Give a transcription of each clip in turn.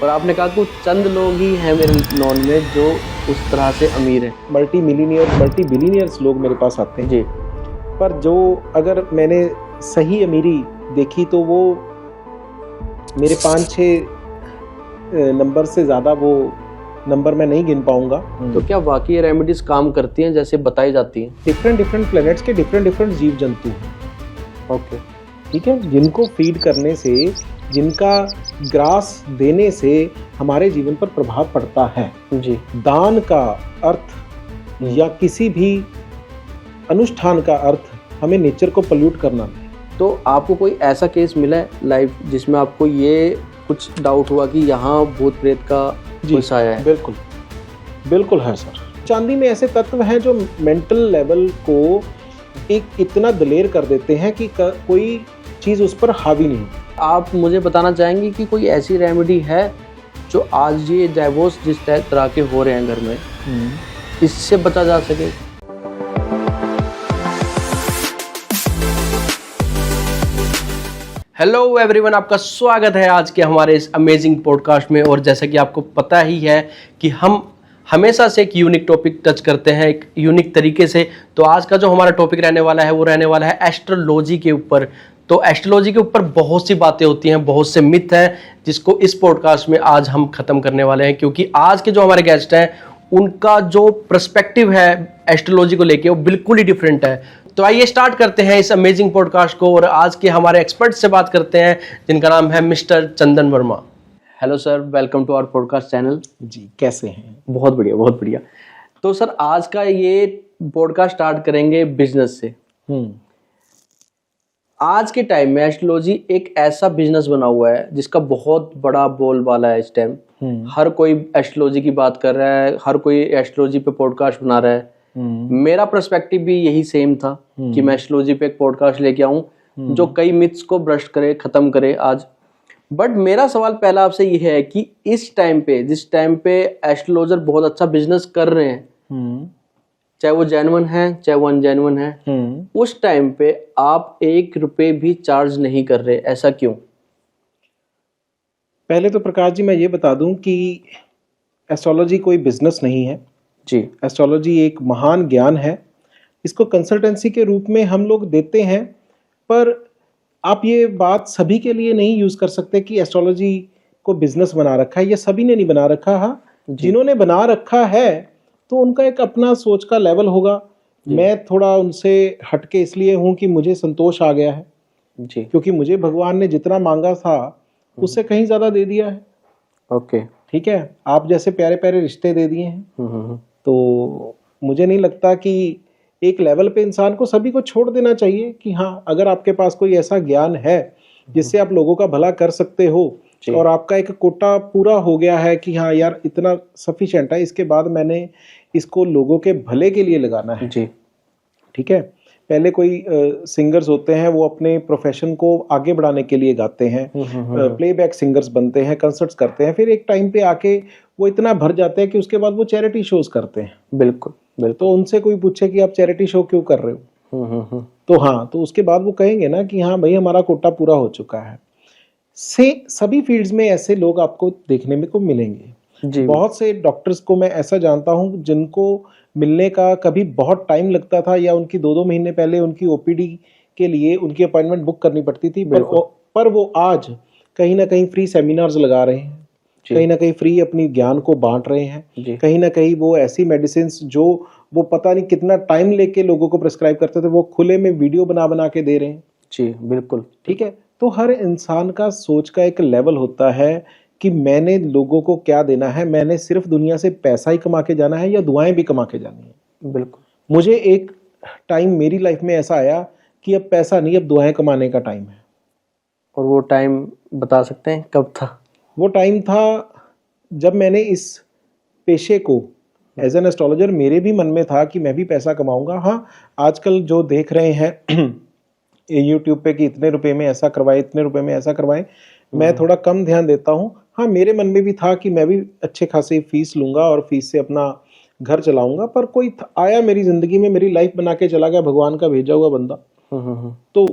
और आपने कहा कि चंद लोग ही हैं मेरे नॉन में जो उस तरह से अमीर हैं। मल्टी बिलीनियर्स लोग मेरे पास आते हैं जी। पर जो अगर मैंने सही अमीरी देखी तो वो मेरे 5-6 नंबर से ज़्यादा वो नंबर मैं नहीं गिन पाऊंगा। तो क्या वाकई ये रेमेडीज काम करती हैं जैसे बताई जाती हैं? डिफरेंट प्लैनेट्स के डिफरेंट जीव जंतु हैं, ओके, ठीक है, जिनको फीड करने से, जिनका ग्रास देने से हमारे जीवन पर प्रभाव पड़ता है। जी। दान का अर्थ या किसी भी अनुष्ठान का अर्थ हमें नेचर को पल्यूट करना नहीं। तो आपको कोई ऐसा केस मिला है लाइफ जिसमें आपको ये कुछ डाउट हुआ कि यहाँ भूत प्रेत का कोई साया है? बिल्कुल है सर। चांदी में ऐसे तत्व हैं जो मेंटल लेवल को एक इतना दलेर कर देते हैं कि कोई चीज़ उस पर हावी नहीं। आप मुझे बताना चाहेंगे कि कोई ऐसी रेमेडी है जो आज ये डाइवोर्स जिस तरह के हो रहे हैं घर में, इससे बचा जा सके? हेलो एवरीवन, आपका स्वागत है आज के हमारे इस अमेजिंग पॉडकास्ट में। और जैसा कि आपको पता ही है कि हम हमेशा से एक यूनिक टॉपिक टच करते हैं एक यूनिक तरीके से। तो आज का जो हमारा टॉपिक रहने वाला है वो रहने वाला है एस्ट्रोलॉजी के ऊपर। तो एस्ट्रोलॉजी के ऊपर बहुत सी बातें होती हैं, बहुत से मिथ हैं जिसको इस पॉडकास्ट में आज हम ख़त्म करने वाले हैं, क्योंकि आज के जो हमारे गेस्ट हैं उनका जो पर्सपेक्टिव है एस्ट्रोलॉजी को लेके वो बिल्कुल ही डिफरेंट है। तो आइए स्टार्ट करते हैं इस अमेजिंग पॉडकास्ट को और आज के हमारे एक्सपर्ट से बात करते हैं जिनका नाम है mister Chandan Verma. Hello sir, welcome to our podcast channel. जी, कैसे हैं? बहुत बढ़िया, बहुत बढ़िया। तो सर आज का ये पॉडकास्ट स्टार्ट करेंगे बिजनेस से। आज के टाइम में एस्ट्रोलॉजी एक ऐसा बिजनेस बना हुआ है जिसका बहुत बड़ा बोलबाला है इस टाइम। हर कोई एस्ट्रोलॉजी की बात कर रहा है, हर कोई एस्ट्रोलॉजी पे पॉडकास्ट बना रहा है। मेरा पर्सपेक्टिव भी यही सेम था कि मैं एस्ट्रोलॉजी पे एक पॉडकास्ट लेके आऊं जो कई मिथ्स को ब्रश करे, खत्म करे आज। बट मेरा सवाल पहला आपसे ये है कि इस टाइम पे, जिस टाइम पे एस्ट्रोलॉजर बहुत अच्छा बिजनेस कर रहे हैं, चाहे वो जेन्युइन है चाहे वो अनजेन्युइन है, उस टाइम पे आप 1 रुपए भी चार्ज नहीं कर रहे, ऐसा क्यों? पहले तो प्रकाश जी मैं ये बता दूं कि एस्ट्रोलॉजी कोई बिजनेस नहीं है जी। एस्ट्रोलॉजी एक महान ज्ञान है। इसको कंसल्टेंसी के रूप में हम लोग देते हैं, पर आप ये बात सभी के लिए नहीं यूज कर सकते कि एस्ट्रोलॉजी को बिजनेस बना रखा है। ये सभी ने नहीं बना रखा। हाँ, जिन्होंने बना रखा है तो उनका एक अपना सोच का लेवल होगा। मैं थोड़ा उनसे हटके इसलिए हूं कि मुझे संतोष आ गया है जी, क्योंकि मुझे भगवान ने जितना मांगा था उससे कहीं ज्यादा दे दिया है। ओके, ठीक है, आप जैसे प्यारे प्यारे रिश्ते दे दिए हैं। तो मुझे नहीं लगता कि एक लेवल पे इंसान को सभी को छोड़ देना चाहिए कि हाँ, अगर आपके पास कोई ऐसा ज्ञान है जिससे आप लोगों का भला कर सकते हो और आपका एक कोटा पूरा हो गया है कि हाँ यार इतना सफिशिएंट है, इसके बाद मैंने इसको लोगों के भले के लिए लगाना है जी। ठीक है, पहले कोई सिंगर्स होते हैं वो अपने प्रोफेशन को आगे बढ़ाने के लिए गाते हैं, प्लेबैक सिंगर्स बनते हैं, कंसर्ट्स करते हैं, फिर एक टाइम पे आके वो इतना भर जाते हैं कि उसके बाद वो चैरिटी शोज करते हैं। बिल्कुल। तो उनसे कोई पूछे कि आप चैरिटी शो क्यों कर रहे हो, तो हाँ, तो उसके बाद वो कहेंगे ना कि हाँ भाई हमारा कोटा पूरा हो चुका है। सभी फील्ड्स में ऐसे लोग आपको देखने में को मिलेंगे जी। बहुत से डॉक्टर्स को मैं ऐसा जानता हूँ जिनको मिलने का कभी बहुत टाइम लगता था या उनकी 2-2 महीने पहले उनकी ओपीडी के लिए उनकी अपॉइंटमेंट बुक करनी पड़ती थी, पर वो आज कहीं ना कहीं फ्री सेमिनार्स लगा रहे हैं, कहीं ना कहीं फ्री अपनी ज्ञान को बांट रहे हैं, कहीं ना कहीं वो ऐसी मेडिसिन जो वो पता नहीं कितना टाइम लेके लोगों को प्रिस्क्राइब करते थे वो खुले में वीडियो बना बना के दे रहे हैं जी। बिल्कुल, ठीक है। तो हर इंसान का सोच का एक लेवल होता है कि मैंने लोगों को क्या देना है, मैंने सिर्फ दुनिया से पैसा ही कमा के जाना है या दुआएं भी कमा के जानी है। बिल्कुल। मुझे एक टाइम मेरी लाइफ में ऐसा आया कि अब पैसा नहीं, अब दुआएं कमाने का टाइम है। और वो टाइम बता सकते हैं कब था? वो टाइम था जब मैंने इस पेशे को एज एन एस्ट्रोलॉजर, मेरे भी मन में था कि मैं भी पैसा कमाऊंगा। हाँ, आजकल जो देख रहे हैं यूट्यूब पे कि इतने रुपए में ऐसा करवाए, इतने रुपए में ऐसा करवाए, मैं थोड़ा कम ध्यान देता हूँ। हाँ, मेरे मन में भी था कि मैं भी अच्छे खासे फीस लूंगा और फीस से अपना घर चलाऊंगा, पर कोई आया मेरी जिंदगी में, मेरी लाइफ बना के चला गया, भगवान का भेजा हुआ बंदा। तो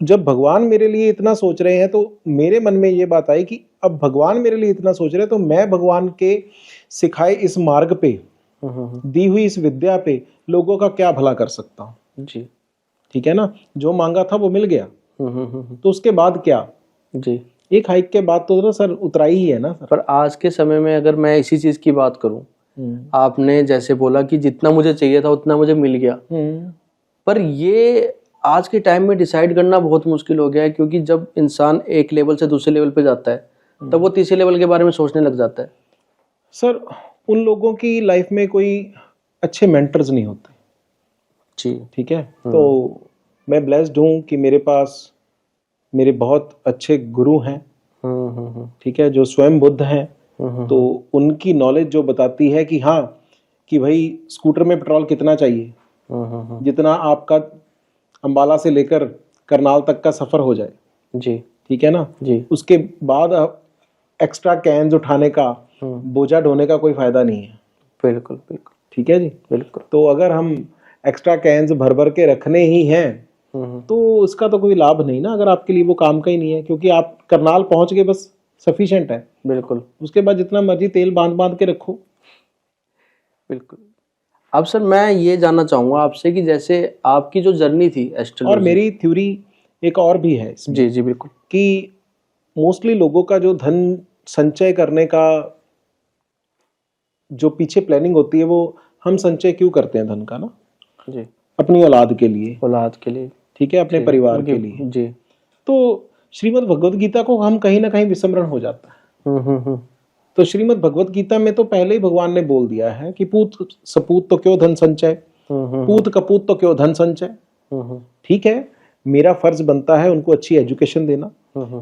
जब भगवान मेरे लिए इतना सोच रहे हैं तो मेरे मन में ये बात आई कि अब भगवान मेरे लिए इतना सोच रहे हैं तो मैं भगवान के सिखाए इस मार्ग पे, दी हुई इस विद्या पे लोगों का क्या भला कर सकता हूँ। जी ठीक है ना, जो मांगा था वो मिल गया। तो उसके बाद क्या जी। एक हाइक के बाद तो ना सर उतराई ही है ना सर। पर आज के समय में अगर मैं इसी चीज की बात करूं, आपने जैसे बोला कि जितना मुझे चाहिए था उतना मुझे मिल गया, पर ये आज के टाइम में डिसाइड करना बहुत मुश्किल हो गया है, क्योंकि जब इंसान एक लेवल से दूसरे लेवल पे जाता है तब वो तीसरे लेवल के बारे में सोचने लग जाता है। सर उन लोगों की लाइफ में कोई अच्छे मेंटर्स नहीं होते। जी। ठीक है, तो मैं ब्लेस्ड हूँ कि मेरे पास मेरे बहुत अच्छे गुरु हैं। ठीक है, जो स्वयं बुद्ध हैं। तो उनकी नॉलेज जो बताती है कि हाँ, कि भाई स्कूटर में पेट्रोल कितना चाहिए, जितना आपका अंबाला से लेकर करनाल तक का सफर हो जाए। जी। ठीक है ना जी। उसके बाद एक्स्ट्रा कैन्स उठाने का, बोझा ढोने का कोई फायदा नहीं है। बिल्कुल बिल्कुल। ठीक है जी, बिल्कुल। तो अगर हम एक्स्ट्रा कैन्स भर भर के रखने ही हैं तो उसका तो कोई लाभ नहीं ना, अगर आपके लिए वो काम का ही नहीं है, क्योंकि आप करनाल पहुंच गए बस सफिशिएंट है। बिल्कुल। उसके बाद जितना मर्जी तेल बांध बांध के रखो। बिल्कुल। अब सर मैं ये जानना चाहूंगा आपसे कि जैसे आपकी जो जर्नी थी एस्ट्रोलॉजी, और मेरी थ्योरी एक और भी है इसमें, जी जी बिल्कुल, कि मोस्टली लोगों का जो धन संचय करने का जो पीछे प्लानिंग होती है, वो हम संचय क्यों करते हैं धन का ना, जी, अपनी औलाद के लिए, औलाद के लिए, ठीक है, अपने जी, परिवार के लिए। जी। तो श्रीमद् भगवद गीता को हम कहीं ना कहीं विस्मरण हो जाता है। तो श्रीमद् भगवद गीता में तो पहले ही भगवान ने बोल दिया है कि पूत सपूत तो क्यों धन संचय, पूत कपूत तो क्यों धन संचय। ठीक है, मेरा फर्ज बनता है उनको अच्छी एजुकेशन देना,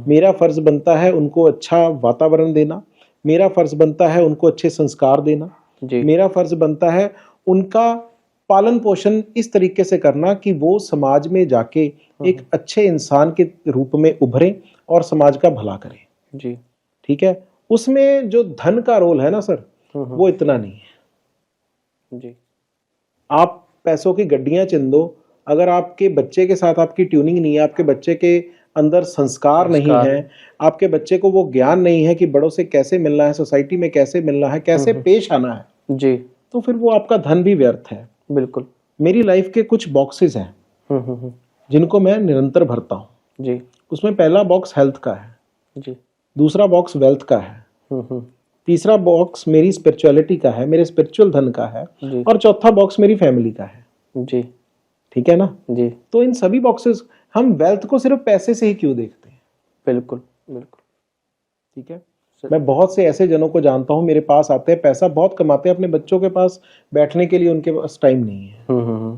मेरा फर्ज बनता है उनको अच्छा वातावरण देना, मेरा फर्ज बनता है उनको अच्छे संस्कार देना, मेरा फर्ज बनता है उनका पालन पोषण इस तरीके से करना कि वो समाज में जाके एक अच्छे इंसान के रूप में उभरे और समाज का भला करें। जी। ठीक है, उसमें जो धन का रोल है ना सर, वो इतना नहीं है। जी। आप पैसों की गड्डियां चिन दो, अगर आपके बच्चे के साथ आपकी ट्यूनिंग नहीं है, आपके बच्चे के अंदर संस्कार नहीं है, आपके बच्चे को वो ज्ञान नहीं है कि बड़ों से कैसे मिलना है, सोसाइटी में कैसे मिलना है, कैसे पेश आना है, जी, तो फिर वो आपका धन भी व्यर्थ है। बिल्कुल। मेरी लाइफ के कुछ बॉक्सेस हैं जिनको मैं निरंतर भरता हूँ। जी। उसमें पहला बॉक्स हेल्थ का है, जी। दूसरा बॉक्स वेल्थ का है, तीसरा बॉक्स मेरी स्पिरिचुअलिटी का है, मेरे स्पिरिचुअल धन का है, और चौथा बॉक्स मेरी फैमिली का है। जी। ठीक है ना जी। तो इन सभी बॉक्सेस, हम वेल्थ को सिर्फ पैसे से ही क्यों देखते हैं। बिल्कुल बिल्कुल। ठीक है, मैं बहुत से ऐसे जनों को जानता हूं, मेरे पास आते हैं, पैसा बहुत कमाते हैं, अपने बच्चों के पास बैठने के लिए उनके पास टाइम नहीं है।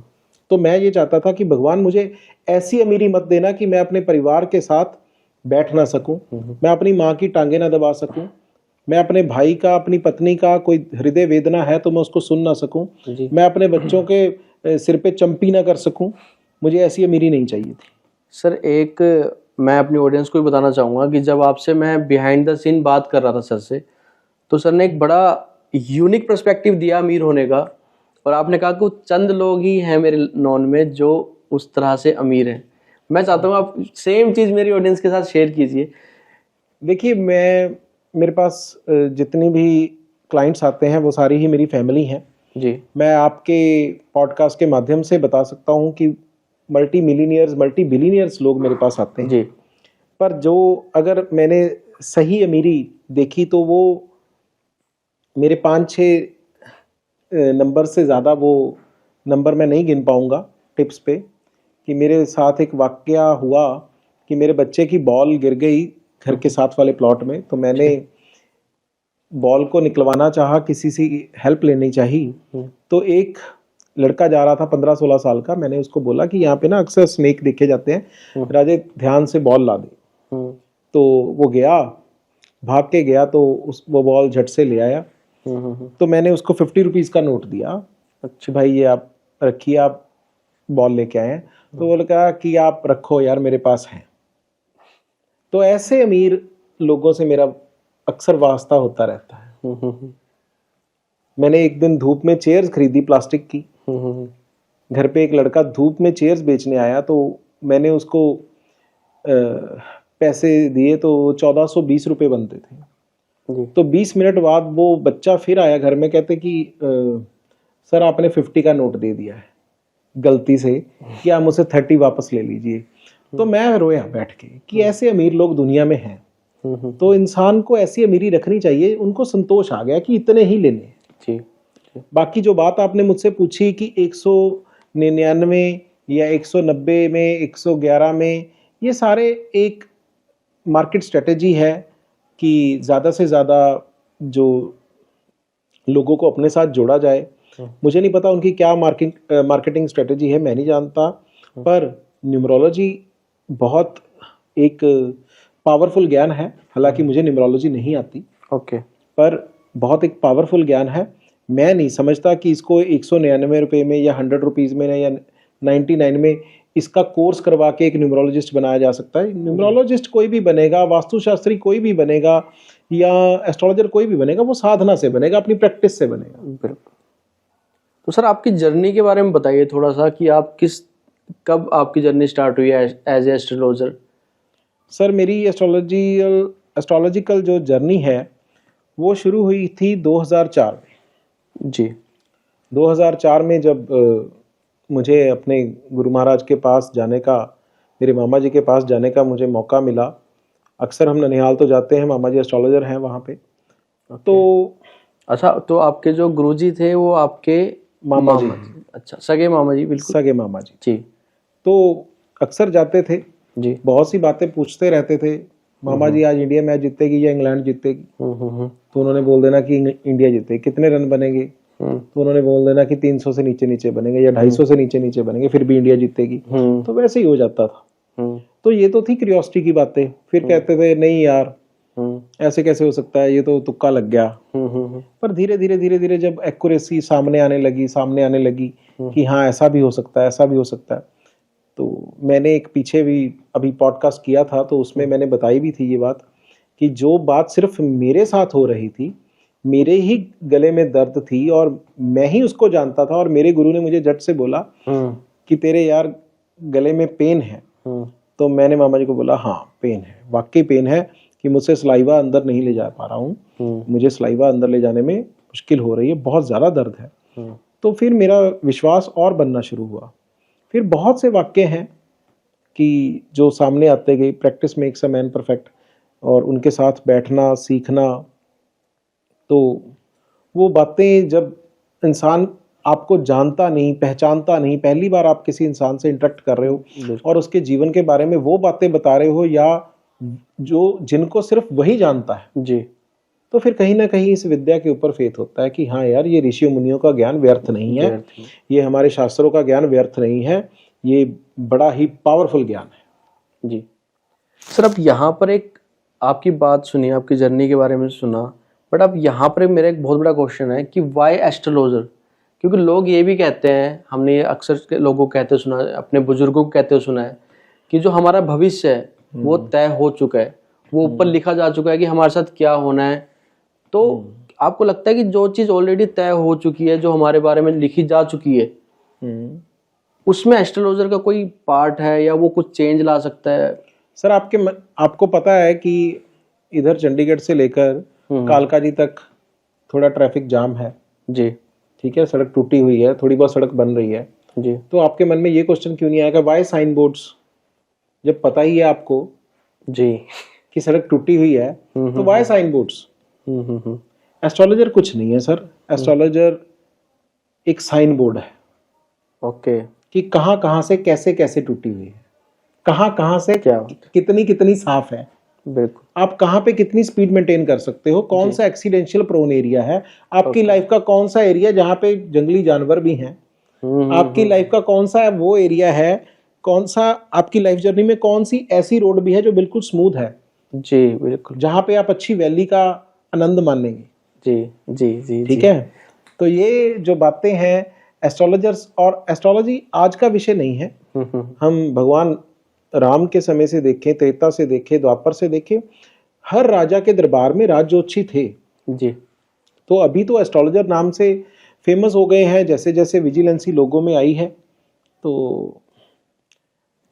तो मैं ये चाहता था कि भगवान मुझे ऐसी अमीरी मत देना कि मैं अपने परिवार के साथ बैठ ना सकूं, मैं अपनी माँ की टांगे ना दबा सकूं, मैं अपने भाई का, अपनी पत्नी का कोई हृदय वेदना है तो मैं उसको सुन ना सकूं, मैं अपने बच्चों के सिर पे चंपी ना कर सकूं। मुझे ऐसी अमीरी नहीं चाहिए थी। सर एक मैं अपनी ऑडियंस को भी बताना चाहूँगा कि जब आपसे मैं बिहाइंड द सीन बात कर रहा था सर से, तो सर ने एक बड़ा यूनिक पर्सपेक्टिव दिया अमीर होने का, और आपने कहा कि चंद लोग ही हैं मेरे नॉन में जो उस तरह से अमीर हैं। मैं चाहता हूँ आप सेम चीज़ मेरी ऑडियंस के साथ शेयर कीजिए। देखिए, मेरे पास जितनी भी क्लाइंट्स आते हैं वो सारी ही मेरी फैमिली हैं जी। मैं आपके पॉडकास्ट के माध्यम से बता सकता हूँ कि मल्टी मिलीनियर्स, मल्टी बिलीनियर्स लोग मेरे पास आते हैं जी। पर जो अगर मैंने सही अमीरी देखी तो वो मेरे 5-6 नंबर से ज़्यादा वो नंबर मैं नहीं गिन पाऊँगा टिप्स पे। कि मेरे साथ एक वाकया हुआ कि मेरे बच्चे की बॉल गिर गई घर के साथ वाले प्लॉट में, तो मैंने बॉल को निकलवाना चाहा, किसी से हेल्प लेनी चाहिए। तो एक लड़का जा रहा था 15-16 साल का, मैंने उसको बोला कि यहाँ पे ना अक्सर स्नेक देखे जाते हैं, राजे ध्यान से बॉल ला दे। तो वो गया, भाग के गया, तो वो बॉल झट से ले आया। तो मैंने उसको 50 रुपीज़ का नोट दिया, अच्छा भाई ये आप रखिए, आप बॉल लेके आए हैं। तो वो कहा कि आप रखो यार, मेरे पास है। तो ऐसे अमीर लोगों से मेरा अक्सर वास्ता होता रहता है। मैंने एक दिन धूप में चेयर्स खरीदी प्लास्टिक की, घर पे एक लड़का धूप में चेयर्स बेचने आया, तो मैंने उसको पैसे दिए तो 1420 रुपये बनते थे। जी। तो 20 मिनट बाद वो बच्चा फिर आया घर में, कहते कि सर आपने 50 का नोट दे दिया है गलती से, कि आप मुझसे 30 वापस ले लीजिए। तो मैं रोया बैठ के कि ऐसे अमीर लोग दुनिया में हैं। तो इंसान को ऐसी अमीरी रखनी चाहिए, उनको संतोष आ गया कि इतने ही लेने। जी। बाकी जो बात आपने मुझसे पूछी कि 199 या 190 में, 111 में, ये सारे एक मार्केट स्ट्रेटेजी है कि ज़्यादा से ज़्यादा जो लोगों को अपने साथ जोड़ा जाए। मुझे नहीं पता उनकी क्या मार्केटिंग स्ट्रेटेजी है, मैं नहीं जानता, पर न्यूमरोलॉजी बहुत एक पावरफुल ज्ञान है। हालांकि मुझे न्यूमरोलॉजी नहीं आती, ओके, पर बहुत एक पावरफुल ज्ञान है। मैं नहीं समझता कि इसको 199 रुपये में या 100 रुपीज़ में या 99 में इसका कोर्स करवा के एक न्यूमरोलॉजिस्ट बनाया जा सकता है। न्यूमरोलॉजिस्ट कोई भी बनेगा, वास्तुशास्त्री कोई भी बनेगा, या एस्ट्रोलॉजर कोई भी बनेगा, वो साधना से बनेगा, अपनी प्रैक्टिस से बनेगा। बिल्कुल। तो सर आपकी जर्नी के बारे में बताइए थोड़ा सा कि आप कब आपकी जर्नी स्टार्ट हुई है एज ए एस्ट्रोलॉजर? सर मेरी एस्ट्रोलॉजिकल जो जर्नी है वो शुरू हुई थी 2004 में। जी। 2004 में जब मुझे अपने गुरु महाराज के पास जाने का, मेरे मामा जी के पास जाने का मुझे मौका मिला। अक्सर हम ननिहाल तो जाते हैं, मामा जी एस्ट्रोलॉजर हैं वहाँ पे। तो अच्छा, तो आपके जो गुरुजी थे वो आपके मामा जी। अच्छा, सगे मामा जी। बिल्कुल, सगे मामा जी। जी। तो अक्सर जाते थे जी। बहुत सी बातें पूछते रहते थे। मामा जी आज इंडिया मैच जीतेगी या इंग्लैंड जीतेगी? तो उन्होंने बोल देना कि इंडिया जीतेगी। कितने रन बनेंगे? तो उन्होंने बोल देना कि 300 से नीचे नीचे बनेंगे या 250 से नीचे नीचे बनेंगे, फिर भी इंडिया जीतेगी। तो वैसे ही हो जाता था। तो ये तो थी क्यूरियोसिटी की बातें। फिर कहते थे नहीं यार ऐसे कैसे हो सकता है, ये तो तुक्का लग गया। पर धीरे धीरे जब एक्यूरेसी सामने आने लगी कि हाँ ऐसा भी हो सकता है, ऐसा भी हो सकता है। तो मैंने एक पीछे भी अभी पॉडकास्ट किया था, तो उसमें मैंने बताई भी थी ये बात कि जो बात सिर्फ मेरे साथ हो रही थी, मेरे ही गले में दर्द थी और मैं ही उसको जानता था, और मेरे गुरु ने मुझे झट से बोला कि तेरे यार गले में पेन है। तो मैंने मामा जी को बोला हाँ पेन है, वाकई पेन है कि मुझसे सलाइवा अंदर नहीं ले जा पा रहा हूँ, मुझे सलाइवा अंदर ले जाने में मुश्किल हो रही है, बहुत ज़्यादा दर्द है। तो फिर मेरा विश्वास और बनना शुरू हुआ। फिर बहुत से वाक्य हैं कि जो सामने आते गए, practice makes a man perfect, और उनके साथ बैठना सीखना। तो वो बातें जब इंसान आपको जानता नहीं, पहचानता नहीं, पहली बार आप किसी इंसान से इंटरेक्ट कर रहे हो और उसके जीवन के बारे में वो बातें बता रहे हो, या जो जिनको सिर्फ वही जानता है जी, तो फिर कहीं ना कहीं इस विद्या के ऊपर फेथ होता है कि हाँ यार ये ऋषियों मुनियों का ज्ञान व्यर्थ नहीं है, ये हमारे शास्त्रों का ज्ञान व्यर्थ नहीं है, ये बड़ा ही पावरफुल ज्ञान है। जी सर, अब यहाँ पर एक आपकी बात सुनी, आपकी जर्नी के बारे में सुना, बट अब यहाँ पर मेरा एक बहुत बड़ा क्वेश्चन है कि वाई एस्ट्रोलॉजर? क्योंकि लोग ये भी कहते हैं, हमने ये अक्सर लोगों को कहते सुना है, अपने बुजुर्गों को कहते सुना है कि जो हमारा भविष्य है वो तय हो चुका है, वो ऊपर लिखा जा चुका है कि हमारे साथ क्या होना है। तो आपको लगता है कि जो चीज ऑलरेडी तय हो चुकी है, जो हमारे बारे में लिखी जा चुकी है, उसमें एस्ट्रोलॉजर का कोई पार्ट है या वो कुछ चेंज ला सकता है? सर आपको पता है कि इधर चंडीगढ़ से लेकर कालका जी तक थोड़ा ट्रैफिक जाम है जी, ठीक है, सड़क टूटी हुई है, थोड़ी बहुत सड़क बन रही है जी। तो आपके मन में ये क्वेश्चन क्यों नहीं आएगा वाई साइन बोर्ड्स, जब पता ही है आपको जी कि सड़क टूटी हुई है तो वाई साइन बोर्ड्स? एस्ट्रोलॉजर कुछ नहीं है सर, एस्ट्रोलॉजर एक साइन बोर्ड है। ओके। कि कहाँ कहाँ से कैसे कैसे टूटी हुई है, कहाँ कहाँ से क्या कितनी कितनी साफ है, बिल्कुल, आप कहाँ पे कितनी स्पीड मेंटेन कर सकते हो, कौन सा एक्सीडेंशियल प्रोन एरिया है आपकी लाइफ का, कौन सा एरिया जहाँ पे जंगली जानवर भी हैं, आपकी लाइफ का कौन सा वो एरिया है, कौन सा आपकी लाइफ जर्नी में कौन सी ऐसी रोड भी है जो बिल्कुल स्मूथ है, जी बिल्कुल, जहाँ पे आप अच्छी वैली का आनंद मानेंगे। जी जी जी, ठीक है। तो ये जो बातें हैं एस्ट्रोलॉजर्स, और एस्ट्रोलॉजी आज का विषय नहीं है। हम भगवान राम के समय से देखें, त्रेता से देखें, द्वापर से देखें, हर राजा के दरबार में राजज्योतिषी थे जी। तो अभी तो एस्ट्रोलॉजर नाम से फेमस हो गए हैं, जैसे जैसे विजिलेंसी लोगों में आई है तो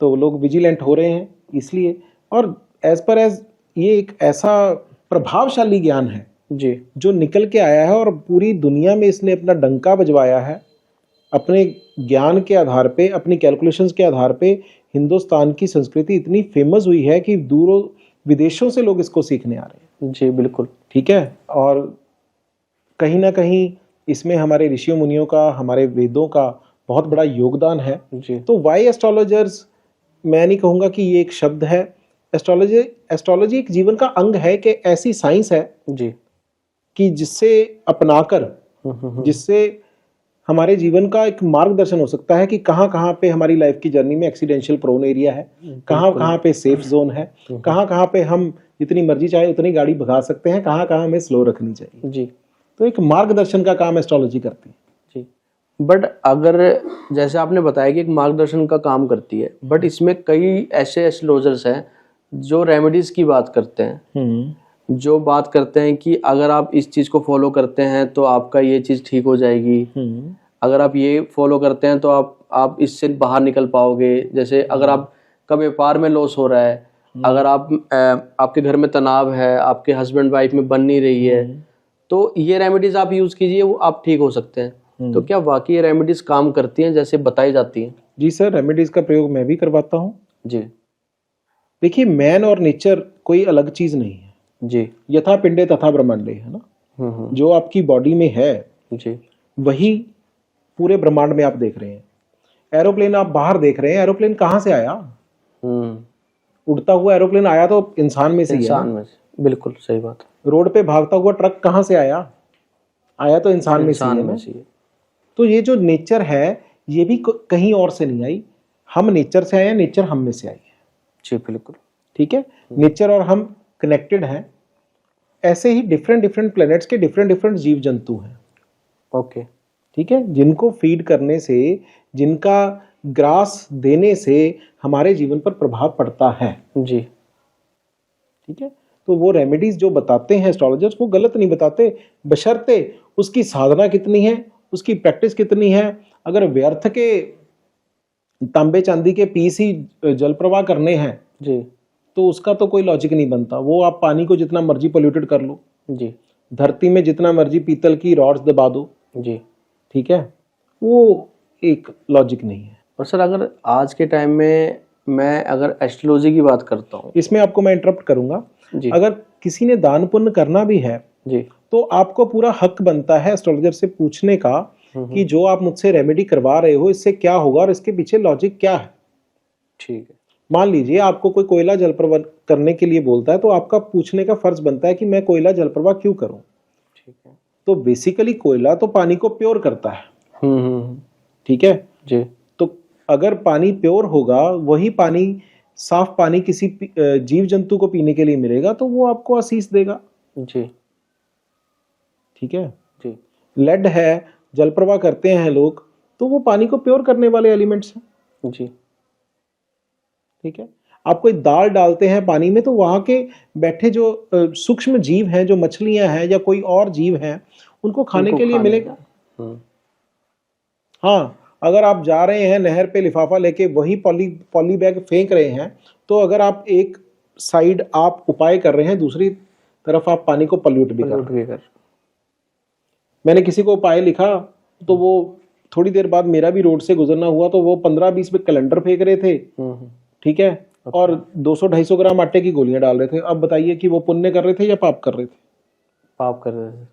लोग विजिलेंट हो रहे हैं। इसलिए, और एज पर एज ये एक ऐसा प्रभावशाली ज्ञान है जी जो निकल के आया है और पूरी दुनिया में इसने अपना डंका बजवाया है। अपने ज्ञान के आधार पे, अपनी कैलकुलेशंस के आधार पे हिंदुस्तान की संस्कृति इतनी फेमस हुई है कि दूरों विदेशों से लोग इसको सीखने आ रहे हैं। जी बिल्कुल। ठीक है, और कहीं ना कहीं इसमें हमारे ऋषियों मुनियों का, हमारे वेदों का बहुत बड़ा योगदान है। जी तो वाई एस्ट्रोलॉजर्स, मैं नहीं कहूँगा कि ये एक शब्द है। एस्ट्रोलॉजी एक जीवन का अंग है, कि ऐसी साइंस है जी कि जिससे अपनाकर, जिससे हमारे जीवन का एक मार्गदर्शन हो सकता है कि कहाँ कहाँ पे हमारी लाइफ की जर्नी में एक्सीडेंशियल प्रोन एरिया है, कहाँ कहाँ पे सेफ जोन है, कहाँ कहाँ पे हम जितनी मर्जी चाहे उतनी गाड़ी भगा सकते हैं, कहाँ कहाँ हमें स्लो रखनी चाहिए। जी तो एक मार्गदर्शन का काम एस्ट्रोलॉजी करती है। जी। बट अगर जैसे आपने बताया कि एक मार्गदर्शन का काम करती है, बट इसमें कई ऐसे एस्ट्रोलॉजर्स हैं जो रेमेडीज की बात करते हैं, जो बात करते हैं कि अगर आप इस चीज़ को फॉलो करते हैं तो आपका ये चीज़ ठीक हो जाएगी, अगर आप ये फॉलो करते हैं तो आप इससे बाहर निकल पाओगे। जैसे अगर आपका व्यापार में लॉस हो रहा है, अगर आपके घर में तनाव है, आपके हस्बैंड वाइफ में बन नहीं रही है, तो ये रेमेडीज आप यूज़ कीजिए, वो आप ठीक हो सकते हैं। तो क्या वाकई ये रेमेडीज काम करती हैं जैसे बताई जाती हैं? जी सर, रेमेडीज का प्रयोग मैं भी करवाता हूँ। जी देखिए, मैन और नेचर कोई अलग चीज नहीं है। जी यथा पिंडे तथा ब्रह्मांडे, है ना। जो आपकी बॉडी में है जी वही पूरे ब्रह्मांड में आप देख रहे हैं। एरोप्लेन आप बाहर देख रहे हैं, एरोप्लेन कहाँ से आया? उड़ता हुआ एरोप्लेन आया तो इंसान में से ही है इंसान ना? में से, बिल्कुल सही बात है। रोड पे भागता हुआ ट्रक कहाँ से आया? आया तो इंसान में से ही है ना? तो ये जो नेचर है ये भी कहीं और से नहीं आई, हम नेचर से आए हैं, नेचर हम में से आई है। जी बिल्कुल। ठीक है, नेचर और हम कनेक्टेड हैं। ऐसे ही डिफरेंट डिफरेंट प्लैनेट्स के डिफरेंट डिफरेंट जीव जंतु हैं। ओके। ठीक है, जिनको फीड करने से, जिनका ग्रास देने से हमारे जीवन पर प्रभाव पड़ता है। जी ठीक है, तो वो रेमेडीज जो बताते हैं एस्ट्रोलॉजर्स, वो गलत नहीं बताते, बशर्ते उसकी साधना कितनी है, उसकी प्रैक्टिस कितनी है। अगर व्यर्थ के तांबे चांदी के पीस ही जल प्रवाह करने हैं जी तो उसका तो कोई लॉजिक नहीं बनता। वो आप पानी को जितना मर्जी पोल्यूटेड कर लो, जी धरती में जितना मर्जी पीतल की रॉड्स दबा दो, जी। ठीक है, वो एक लॉजिक नहीं है। और सर अगर आज के टाइम में मैं अगर एस्ट्रोलॉजी की बात करता हूँ, इसमें आपको मैं इंटरप्ट करूंगा जी अगर किसी ने दान पुण्य करना भी है जी तो आपको पूरा हक बनता है एस्ट्रोलॉजर से पूछने का कि जो आप मुझसे रेमेडी करवा रहे हो इससे क्या होगा और इसके पीछे लॉजिक क्या है। ठीक है। मान लीजिए आपको कोई कोयला जल प्रवाह करने के लिए बोलता है तो आपका पूछने का फर्ज बनता है कि मैं कोयला जल प्रवाह क्यों करूं। ठीक है। तो बेसिकली कोयला तो पानी को प्योर करता है। ठीक है जी। तो अगर पानी प्योर होगा, वही पानी, साफ पानी किसी जीव जंतु को पीने के लिए मिलेगा तो वो आपको आशीष देगा। जी ठीक है, जी। लेड है, जल प्रवाह करते हैं लोग, तो वो पानी को प्योर करने वाले एलिमेंट्स हैं। जी ठीक है, आप कोई दाल डालते हैं पानी में तो वहां के बैठे जो सूक्ष्म जीव हैं, जो मछलियां हैं या कोई और जीव हैं, उनको खाने के लिए मिलेगा। हाँ, अगर आप जा रहे हैं नहर पे लिफाफा लेके वही पॉली बैग फेंक रहे हैं, तो अगर आप एक साइड आप उपाय कर रहे हैं, दूसरी तरफ आप पानी को पॉल्यूट भी कर रहे हैं। मैंने किसी को उपाय लिखा तो वो थोड़ी देर बाद मेरा भी रोड से गुजरना हुआ तो वो 15-20 में कैलेंडर फेंक रहे थे। ठीक है, और 200-250 ग्राम आटे की गोलियां डाल रहे थे। अब बताइए कि वो पुण्य कर रहे थे या पाप कर रहे थे? पाप कर रहे थे।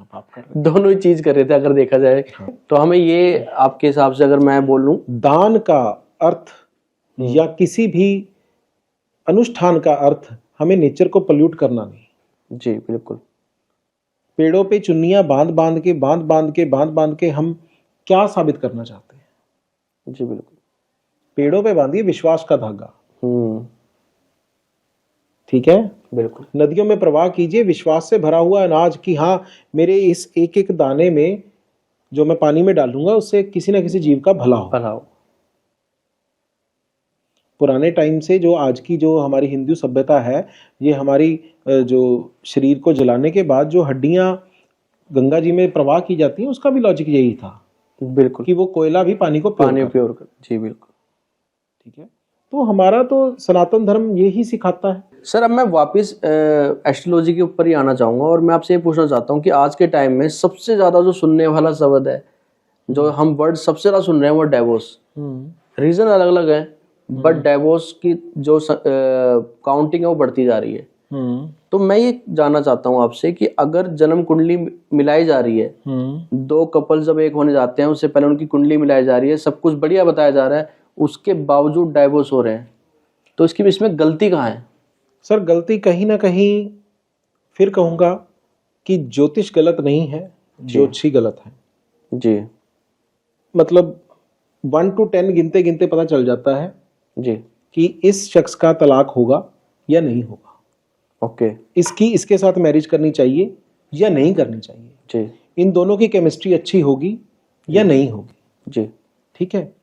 पाप कर रहे थे, दोनों ही चीज कर रहे थे अगर देखा जाए। तो हमें ये, आपके हिसाब से अगर मैं बोलूं, दान का अर्थ या किसी भी अनुष्ठान का अर्थ हमें नेचर को पोल्यूट करना नहीं। जी बिल्कुल। पेड़ों पे चुन्नियां बांध के हम क्या साबित करना चाहते हैं? जी बिल्कुल। पेड़ों पे बांधिए विश्वास का धागा। ठीक है, बिल्कुल। नदियों में प्रवाह कीजिए विश्वास से भरा हुआ अनाज कि हाँ, मेरे इस एक एक दाने में जो मैं पानी में डालूंगा उससे किसी ना किसी जीव का भला हो। पुराने टाइम से जो आज की जो हमारी हिंदू सभ्यता है, ये हमारी जो शरीर को जलाने के बाद जो हड्डियां गंगा जी में प्रवाह की जाती हैं, उसका भी लॉजिक यही था। बिल्कुल, कि वो कोयला भी पानी को प्योर कर। जी बिल्कुल। ठीक है, तो हमारा तो सनातन धर्म यही सिखाता है। सर अब मैं वापस एस्ट्रोलॉजी के ऊपर ही आना चाहूँगा और मैं आपसे ये पूछना चाहता हूँ कि आज के टाइम में सबसे ज़्यादा जो सुनने वाला शब्द है, जो हम वर्ड सबसे ज़्यादा सुन रहे हैं, वो डाइवोर्स। रीज़न अलग अलग है, बट डाइवोर्स की जो काउंटिंग है वो बढ़ती जा रही है। तो मैं ये जानना चाहता हूँ आपसे कि अगर जन्म कुंडली मिलाई जा रही है, दो कपल जब एक होने जाते हैं उससे पहले उनकी कुंडली मिलाई जा रही है, सब कुछ बढ़िया बताया जा रहा है, उसके बावजूद डाइवोर्स हो रहे हैं, तो इसकी इसमें गलती कहाँ है? सर गलती कहीं ना कहीं फिर कहूँगा कि ज्योतिष गलत नहीं है, ज्योतिषी गलत है जी। मतलब 1 to 10 गिनते गिनते पता चल जाता है जी कि इस शख्स का तलाक होगा या नहीं होगा, ओके इसके साथ मैरिज करनी चाहिए या नहीं करनी चाहिए जी, इन दोनों की केमिस्ट्री अच्छी होगी या नहीं होगी जी, ठीक है।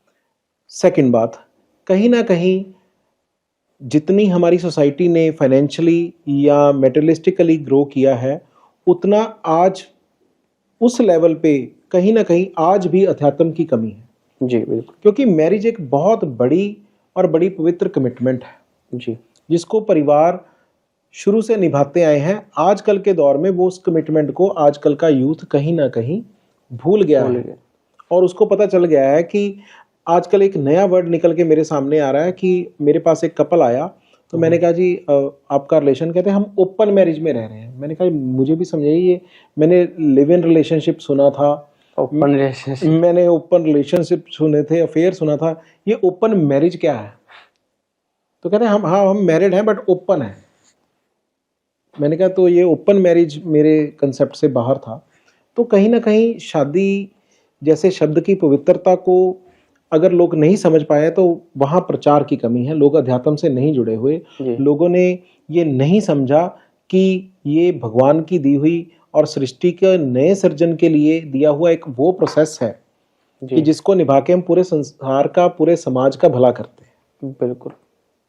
सेकंड बात, कहीं ना कहीं जितनी हमारी सोसाइटी ने फाइनेंशियली या मेटेरियलिस्टिकली ग्रो किया है, उतना आज उस लेवल पे कहीं ना कहीं आज भी अध्यात्म की कमी है जी बिल्कुल, क्योंकि मैरिज एक बहुत बड़ी पवित्र कमिटमेंट है जी, जिसको परिवार शुरू से निभाते आए हैं। आजकल के दौर में वो उस कमिटमेंट को आजकल का यूथ कहीं ना कहीं भूल गया है और उसको पता चल गया है कि आजकल एक नया वर्ड निकल के मेरे सामने आ रहा है कि मेरे पास एक कपल आया तो मैंने कहा जी आपका रिलेशन, कहते हैं हम ओपन मैरिज में रह रहे हैं। मैंने कहा मुझे भी समझाइए, ये मैंने लिव इन रिलेशनशिप सुना था, ओपन रिलेशनशिप, मैंने ओपन रिलेशनशिप सुने थे, अफेयर सुना था, ये ओपन मैरिज क्या है? तो कहते हैं हम मैरिड हैं बट ओपन है। मैंने कहा तो ये ओपन मैरिज मेरे कंसेप्ट से बाहर था। तो कहीं ना कहीं शादी जैसे शब्द की पवित्रता को अगर लोग नहीं समझ पाए तो वहाँ प्रचार की कमी है, लोग अध्यात्म से नहीं जुड़े हुए, लोगों ने ये नहीं समझा कि ये भगवान की दी हुई और सृष्टि के नए सृजन के लिए दिया हुआ एक वो प्रोसेस है कि जिसको निभा के हम पूरे संसार का, पूरे समाज का भला करते हैं। बिल्कुल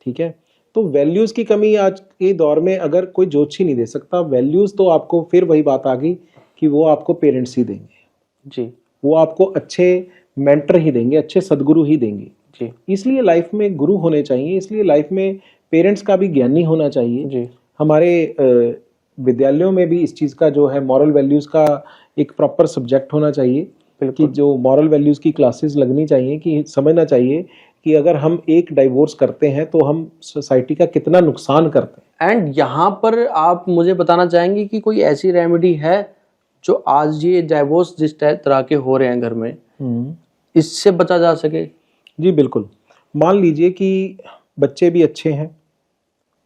ठीक है। तो वैल्यूज की कमी आज के दौर में अगर कोई ज्योतिषी नहीं दे सकता, वैल्यूज तो आपको फिर वही बात आ गई कि वो आपको पेरेंट्स ही देंगे जी, वो आपको अच्छे मेंटर ही देंगे, अच्छे सदगुरु ही देंगे जी। इसलिए लाइफ में गुरु होने चाहिए, इसलिए लाइफ में पेरेंट्स का भी ज्ञानी होना चाहिए जी। हमारे विद्यालयों में भी इस चीज़ का जो है मॉरल वैल्यूज़ का एक प्रॉपर सब्जेक्ट होना चाहिए कि जो मॉरल वैल्यूज़ की क्लासेस लगनी चाहिए, कि समझना चाहिए कि अगर हम एक डाइवोर्स करते हैं तो हम सोसाइटी का कितना नुकसान करते हैं। एंड यहाँ पर आप मुझे बताना चाहेंगे कि कोई ऐसी रेमेडी है जो आज ये डाइवोर्स जिस तरह के हो रहे हैं घर में, इससे बचा जा सके? जी बिल्कुल। मान लीजिए कि बच्चे भी अच्छे हैं,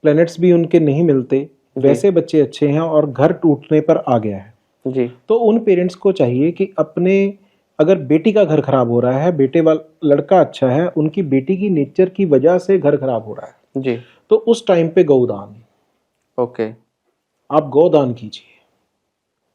प्लैनेट्स भी उनके नहीं मिलते, वैसे बच्चे अच्छे हैं और घर टूटने पर आ गया है जी, तो उन पेरेंट्स को चाहिए कि अपने, अगर बेटी का घर खराब हो रहा है, बेटे वाला लड़का अच्छा है, उनकी बेटी की नेचर की वजह से घर खराब हो रहा है जी, तो उस टाइम पे गौदान, ओके, आप गौदान कीजिए,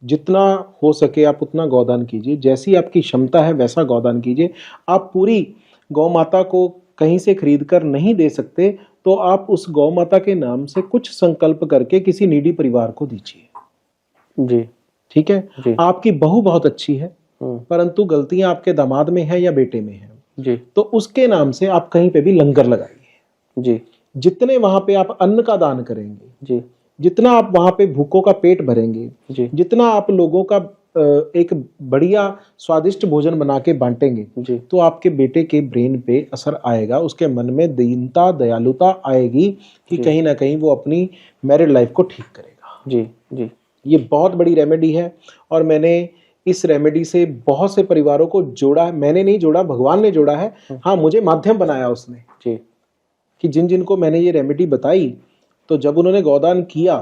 जितना हो सके आप उतना गौदान कीजिए, जैसी आपकी क्षमता है वैसा गौदान कीजिए। आप पूरी गौ माता को कहीं से खरीद कर नहीं दे सकते तो आप उस गौ माता के नाम से कुछ संकल्प करके किसी नीडी परिवार को दीजिए। जी, ठीक है जी। आपकी बहू बहुत अच्छी है परंतु गलतियां आपके दामाद में है या बेटे में है जी, तो उसके नाम से आप कहीं पे भी लंगर लगाइए। जी, जितने वहां पे आप अन्न का दान करेंगे, जी, जितना आप वहां पे भूखों का पेट भरेंगे, जी, जितना आप लोगों का एक बढ़िया स्वादिष्ट भोजन बना के बांटेंगे, जी, तो आपके बेटे के ब्रेन पे असर आएगा, उसके मन में दीनता दयालुता आएगी कि कहीं ना कहीं वो अपनी मैरिड लाइफ को ठीक करेगा। जी, जी। ये बहुत बड़ी रेमेडी है और मैंने इस रेमेडी से बहुत से परिवारों को जोड़ा है। मैंने नहीं जोड़ा, भगवान ने जोड़ा है। हाँ, मुझे माध्यम बनाया उसने जी, कि जिन जिनको मैंने ये रेमेडी बताई तो जब उन्होंने गौदान किया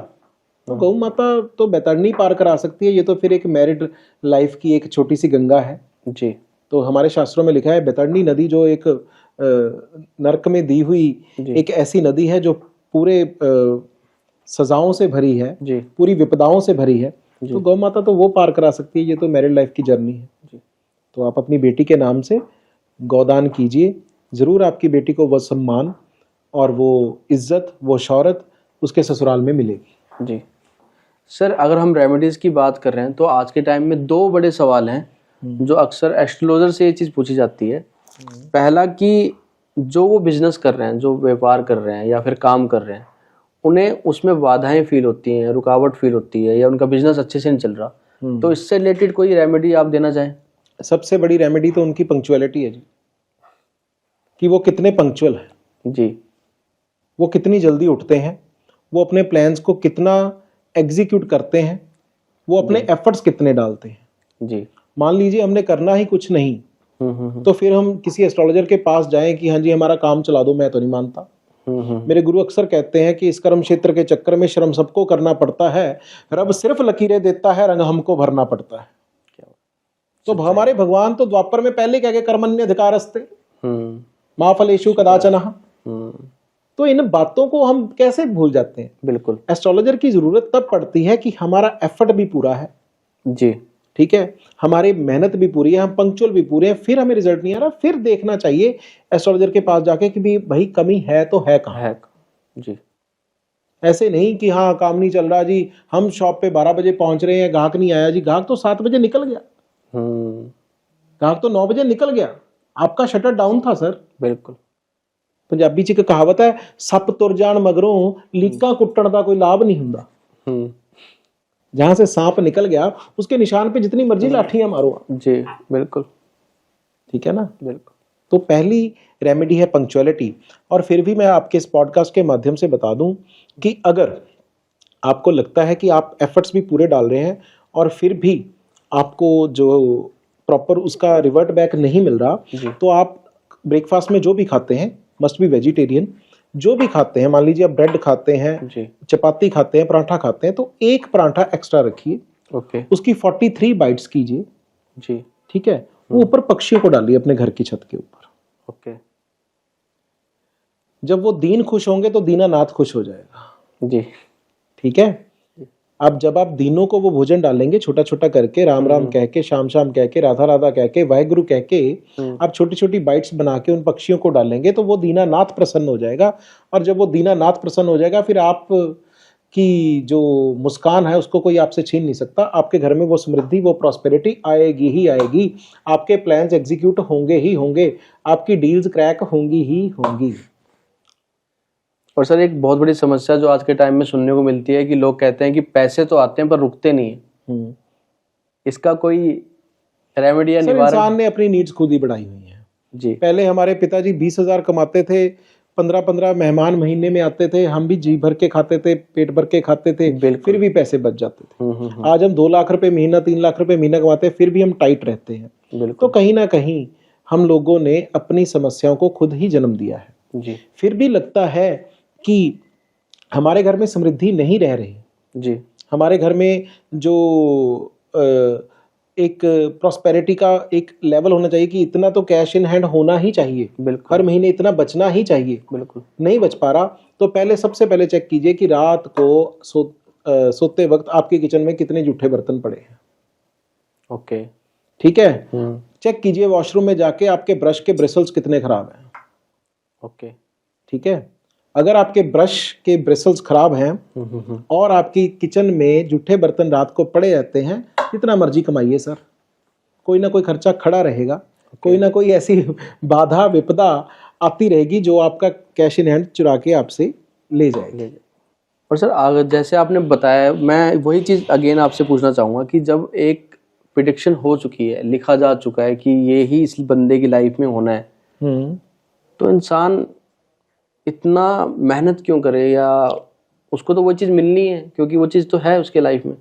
तो गौ माता तो बैतरणी पार करा सकती है, ये तो फिर एक मैरिड लाइफ की एक छोटी सी गंगा है। जी, तो हमारे शास्त्रों में लिखा है बैतरणी नदी जो एक नरक में दी हुई एक ऐसी नदी है जो पूरे सजाओं से भरी है, पूरी विपदाओं से भरी है, तो गौ माता तो वो पार करा सकती है, ये तो मैरिड लाइफ की जर्नी है। तो आप अपनी बेटी के नाम से गौदान कीजिए, जरूर आपकी बेटी को वो सम्मान और वो इज्जत, वो शौहरत उसके ससुराल में मिलेगी। जी सर, अगर हम रेमेडीज की बात कर रहे हैं तो आज के टाइम में दो बड़े सवाल हैं जो अक्सर एस्ट्रोलॉजर से ये चीज़ पूछी जाती है। पहला कि जो वो बिजनेस कर रहे हैं, जो व्यापार कर रहे हैं या फिर काम कर रहे हैं, उन्हें उसमें बाधाएं फील होती हैं, रुकावट फील होती है, या उनका बिजनेस अच्छे से नहीं चल रहा, तो इससे रिलेटेड कोई रेमेडी आप देना चाहें? सबसे बड़ी रेमेडी तो उनकी पंक्चुअलिटी है जी, कि वो कितने पंक्चुअल हैं जी, वो कितनी जल्दी उठते हैं, वो अपने प्लान्स को कितना एग्जीक्यूट करते हैं, वो अपने एफर्ट्स कितने डालते हैं जी। मान लीजिए हमने करना ही कुछ नहीं, तो फिर हम किसी एस्ट्रोलॉजर के पास जाएं कि हाँ जी हमारा काम चला दो, मैं तो नहीं मानता। मेरे गुरु अक्सर कहते हैं कि इस कर्म क्षेत्र के चक्कर में श्रम सबको करना पड़ता है, रब सिर्फ लकीरें देता है, रंग हमको भरना पड़ता है। तो हमारे भगवान तो द्वापर में पहले क्या कर्मण्य अधिकारस्ते मा फलेषु कदाचन। तो इन बातों को हम कैसे भूल जाते हैं? बिल्कुल। एस्ट्रोलॉजर की जरूरत तब पड़ती है कि हमारा एफर्ट भी पूरा है जी, ठीक है, हमारी मेहनत भी पूरी है, हम पंक्चुअल भी पूरे हैं, फिर हमें रिजल्ट नहीं आ रहा, फिर देखना चाहिए एस्ट्रोलॉजर के पास जाके कि भाई कमी है तो है कहाँ है जी। ऐसे नहीं कि हाँ काम नहीं चल रहा जी, हम शॉप पे 12 बजे पहुंच रहे हैं, ग्राहक नहीं आया जी, ग्राहक तो 7 बजे निकल गया, ग्राहक तो 9 बजे निकल गया, आपका शटर डाउन था सर। बिल्कुल। पंजाबी च एक कहावत है, सप तुर जाण मगरों लीका कुट्टण दा कोई लाभ नहीं हुंदा। जहां से सांप निकल गया उसके निशान पे जितनी मर्जी लाठियां मारो जी, बिल्कुल। ठीक है ना? बिल्कुल। तो पहली रेमेडी है पंक्चुअलिटी। और फिर भी मैं आपके इस पॉडकास्ट के माध्यम से बता दूं कि अगर आपको लगता है कि आप एफर्ट्स भी पूरे डाल रहे हैं और फिर भी आपको जो प्रॉपर उसका रिवर्ट बैक नहीं मिल रहा, तो आप ब्रेकफास्ट में जो भी खाते हैं, मस्ट बी वेजिटेरियन, जो भी खाते हैं, मान लीजिए आप ब्रेड खाते हैं, चपाती खाते हैं, पराठा खाते हैं, तो एक पराठा एक्स्ट्रा रखिए, ओके, उसकी 43 बाइट्स कीजिए जी, ठीक है, वो ऊपर पक्षियों को डालिए अपने घर की छत के ऊपर। ओके। जब वो दीन खुश होंगे तो दीनानाथ खुश हो जाएगा जी, ठीक है। अब जब आप दीनों को वो भोजन डालेंगे छोटा छोटा करके, राम राम कह के, शाम शाम कह के, राधा राधा कह के, वाहेगुरु कह के, आप छोटी छोटी बाइट्स बना के उन पक्षियों को डालेंगे तो वो दीनानाथ प्रसन्न हो जाएगा। और जब वो दीनानाथ प्रसन्न हो जाएगा फिर आप की जो मुस्कान है उसको कोई आपसे छीन नहीं सकता। आपके घर में वो समृद्धि, वो प्रॉस्पेरिटी आएगी ही आएगी, आपके प्लान्स एग्जीक्यूट होंगे ही होंगे, आपकी डील्स क्रैक होंगी ही होंगी। और सर एक बहुत बड़ी समस्या जो आज के टाइम में सुनने को मिलती है कि लोग कहते हैं कि पैसे तो आते हैं पर रुकते नहीं है, इसका कोई रेमेडी या निवारण? इंसान ने अपनी नीड्स खुद ही बढ़ाई हुई है जी। पहले हमारे पिताजी 20,000 कमाते थे, 15-15 मेहमान महीने में आते थे, हम भी जी भर के खाते थे, पेट भर के खाते थे, फिर भी पैसे बच जाते थे। आज हम 2 लाख रुपए महीना, 3 लाख रुपए महीना कमाते हैं, फिर भी हम टाइट रहते हैं। तो कहीं ना कहीं हम लोगों ने अपनी समस्याओं को खुद ही जन्म दिया है जी। फिर भी लगता है कि हमारे घर में समृद्धि नहीं रह रही जी। हमारे घर में जो एक प्रॉस्पेरिटी का एक लेवल होना चाहिए कि इतना तो कैश इन हैंड होना ही चाहिए, हर महीने इतना बचना ही चाहिए, बिल्कुल नहीं बच पा रहा, तो सबसे पहले चेक कीजिए कि रात को सोते वक्त आपके किचन में कितने जूठे बर्तन पड़े हैं। ओके, ठीक है। चेक कीजिए वॉशरूम में जाके आपके ब्रश के ब्रिसल्स कितने खराब हैं। ओके, ठीक है। अगर आपके ब्रश के ब्रिसल्स खराब हैं और आपकी किचन में जूठे बर्तन रात को पड़े रहते हैं, जितना मर्जी कमाइए सर, कोई ना कोई खर्चा खड़ा रहेगा, कोई ना कोई ऐसी बाधा विपदा आती रहेगी जो आपका कैश इन हैंड चुरा के आपसे ले जाएगी। और सर जैसे आपने बताया, मैं वही चीज़ अगेन आपसे पूछना चाहूँगा कि जब एक प्रिडिक्शन हो चुकी है, लिखा जा चुका है कि ये ही इस बंदे की लाइफ में होना है, तो इंसान इतना मेहनत क्यों करे, या उसको तो वो चीज़ मिलनी है क्योंकि वो चीज़ तो है उसके लाइफ में।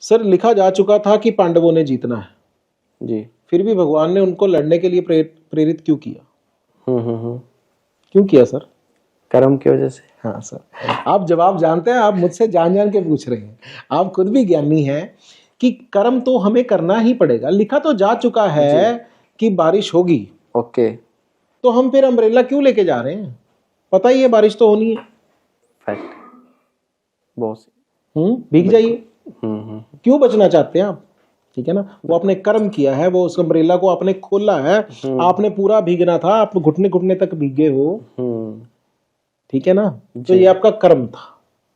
सर लिखा जा चुका था कि पांडवों ने जीतना है जी, फिर भी भगवान ने उनको लड़ने के लिए प्रेरित क्यों किया? क्यों किया सर? कर्म की वजह से। हाँ सर, आप जवाब जानते हैं, आप मुझसे जान जान के पूछ रहे हैं, आप खुद भी ज्ञानी हैं कि कर्म तो हमें करना ही पड़ेगा। लिखा तो जा चुका है कि बारिश होगी, ओके, तो हम फिर अम्ब्रेला क्यों लेके जा रहे हैं? पता ही है बारिश तो होनी है, फैक्ट, बहुत भीग जाइए, क्यों बचना चाहते हैं आप? ठीक है ना, वो आपने कर्म किया है, वो उस अम्ब्रेला को आपने खोला है, आपने पूरा भीगना था, आप घुटने घुटने तक भीगे हो, ठीक है ना, तो ये आपका कर्म था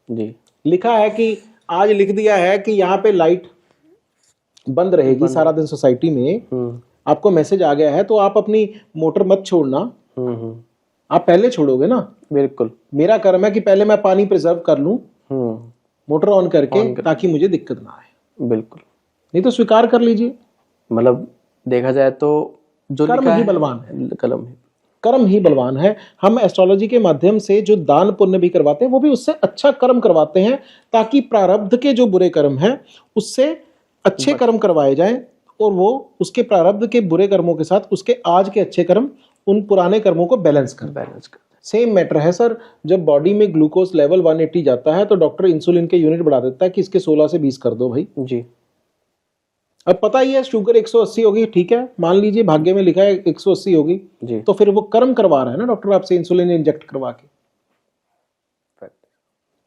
जी। लिखा है कि आज लिख दिया है कि यहाँ पे लाइट बंद रहेगी सारा दिन सोसाइटी में, आपको मैसेज आ गया है, तो आप अपनी मोटर मत छोड़ना, आप पहले छोड़ोगे ना। बिल्कुल। मेरा कर्म है कि पहले मैं पानी प्रिजर्व कर लूं मोटर ऑन करके, ताकि मुझे दिक्कत ना आए। बिल्कुल। नहीं तो स्वीकार कर लीजिए, मतलब देखा जाए तो जो कर्म लिखा ही है, बलवान है। कर्म ही बलवान है। हम एस्ट्रोलॉजी के माध्यम से जो दान पुण्य भी करवाते हैं, वो भी उससे अच्छा कर्म करवाते हैं, ताकि प्रारब्ध के जो बुरे कर्म हैं उससे अच्छे कर्म करवाए जाएं, और वो उसके प्रारब्ध के बुरे कर्मों के साथ उसके आज के अच्छे कर्म उन पुराने कर्मों को बैलेंस कर। सेम मैटर है सर, जब बॉडी में ग्लूकोज लेवल 180 जाता है तो डॉक्टर इंसुलिन के यूनिट बढ़ा देता है कि इसके 16 से 20 कर दो भाई जी। अब पता ही है शुगर 180 होगी, ठीक है, मान लीजिए भाग्य में लिखा है 180 होगी जी। तो फिर वो कर्म करवा रहा है ना डॉक्टर आपसे, इंसुलिन इंजेक्ट करवा के,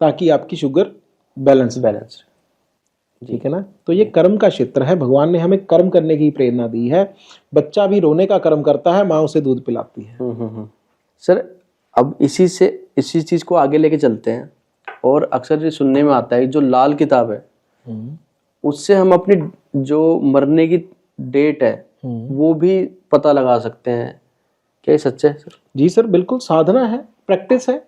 ताकि आपकी शुगर बैलेंस। ठीक है ना। तो ये कर्म का क्षेत्र है। भगवान ने हमें कर्म करने की प्रेरणा दी है। बच्चा भी रोने का कर्म करता है, माँ उसे दूध पिलाती है। सर अब इसी चीज को आगे लेके चलते हैं, और अक्सर ये सुनने में आता है जो लाल किताब है उससे हम अपनी जो मरने की डेट है वो भी पता लगा सकते हैं, क्या ये सच है सर? जी सर, बिल्कुल साधना है, प्रैक्टिस है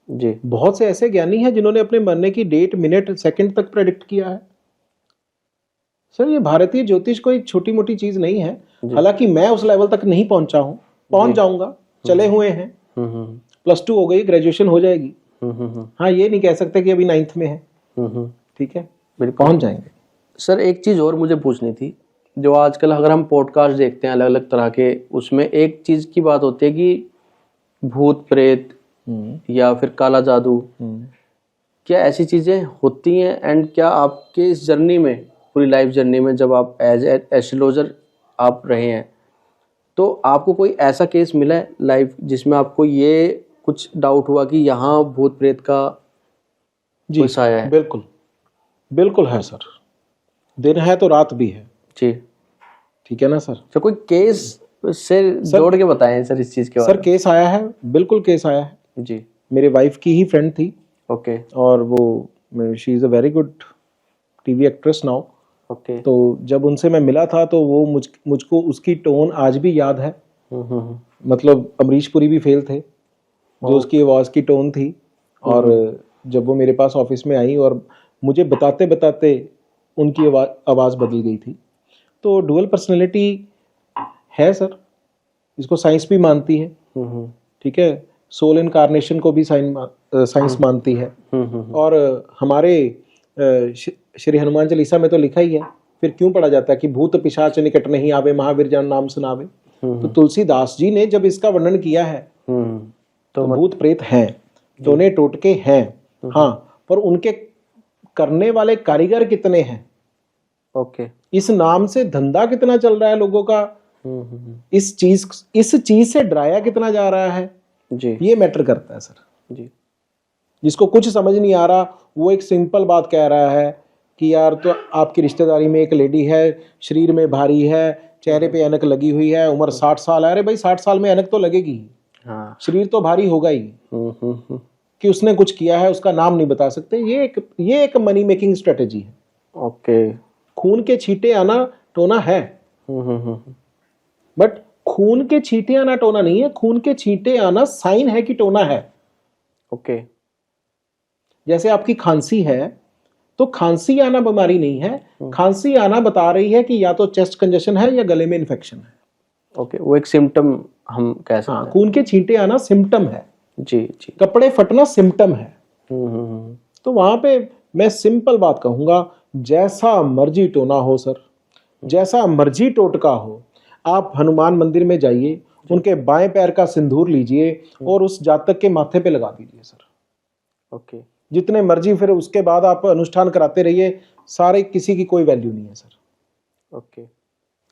जी। बहुत से ऐसे ज्ञानी हैं जिन्होंने अपने मरने की डेट, मिनट, सेकंड तक प्रेडिक्ट किया है। सर ये भारतीय ज्योतिष कोई छोटी मोटी चीज नहीं है। हालांकि मैं उस लेवल तक नहीं पहुंचा हूं, पहुंच जाऊंगा, चले हुए हैं। +2 हो गई, ग्रेजुएशन हो जाएगी। हाँ, ये नहीं कह सकते कि अभी 9th में है। ठीक है, पहुंच जाएंगे। सर एक चीज और मुझे पूछनी थी, जो आजकल अगर हम पॉडकास्ट देखते हैं अलग अलग तरह के, उसमें एक चीज की बात होती है कि भूत प्रेत या फिर काला जादू, क्या ऐसी चीजें होती हैं? एंड क्या आपके इस जर्नी में, पूरी लाइफ जर्नी में, जब आप एज एस्ट्रोलॉजर आप रहे हैं, तो आपको कोई ऐसा केस मिला है लाइफ जिसमें आपको ये कुछ डाउट हुआ कि यहाँ भूत प्रेत का जी साया है? बिल्कुल बिल्कुल है सर, दिन है तो रात भी है जी। ठीक है ना सर। तो कोई केस से जोड़ के बताएं सर इस चीज के बारे में। सर केस आया है, बिल्कुल केस आया है जी। मेरे वाइफ की ही फ्रेंड थी। ओके। और वो she is a very good TV actress now. Okay. तो जब उनसे मैं मिला था तो वो मुझको उसकी टोन आज भी याद है। मतलब अमरीश पुरी भी फेल थे, जो उसकी आवाज की टोन थी। और जब वो मेरे पास ऑफिस में आई और मुझे बताते बताते उनकी आवाज बदल गई थी। तो डुअल पर्सनैलिटी है सर, इसको साइंस भी मानती है। ठीक है, सोल इनकार्नेशन को भी साइंस मानती है। और हमारे श्री हनुमान चालीसा में तो लिखा ही है, फिर क्यों पढ़ा जाता है कि भूत पिशाच निकट नहीं आवे, महावीर जन नाम सुनावे। तो तुलसीदास जी ने जब इसका वर्णन किया है तो भूत प्रेत हैं, टोने टोटके हैं, हाँ, पर उनके करने वाले कारीगर कितने हैं? ओके। इस नाम से धंधा कितना चल रहा है लोगों का, इस चीज से डराया कितना जा रहा है जी, ये मैटर करता है सर जी। जिसको कुछ समझ नहीं आ रहा वो एक सिंपल बात कह रहा है कि यार तो आपकी रिश्तेदारी में एक लेडी है, शरीर में भारी है, चेहरे पे ऐनक लगी हुई है, उम्र 60 साल है। अरे भाई 60 साल में ऐनक तो लगेगी, हाँ। शरीर तो भारी होगा ही। कि उसने कुछ किया है उसका नाम नहीं बता सकते। ये एक मनी मेकिंग स्ट्रेटेजी है। ओके। खून के छींटे आना टोना है, बट खून के छींटे आना टोना नहीं है। खून के छींटे आना साइन है कि टोना है। ओके। जैसे आपकी खांसी है तो खांसी आना बीमारी नहीं है, खांसी आना बता रही है कि या तो चेस्ट कंजेशन है या गले में इन्फेक्शन है। ओके, वो एक सिम्टम हम कह सकते हैं। खून के छींटे आना सिम्टम है जी जी। कपड़े फटना सिम्टम है। तो वहां पे मैं सिंपल बात कहूंगा, जैसा मर्जी टोना हो सर, जैसा मर्जी टोटका हो, आप हनुमान मंदिर में जाइए, उनके बाएं पैर का सिंदूर लीजिए और उस जातक के माथे पे लगा दीजिए सर। ओके। जितने मर्जी फिर उसके बाद आप अनुष्ठान कराते रहिए, सारे किसी की कोई वैल्यू नहीं है सर। ओके।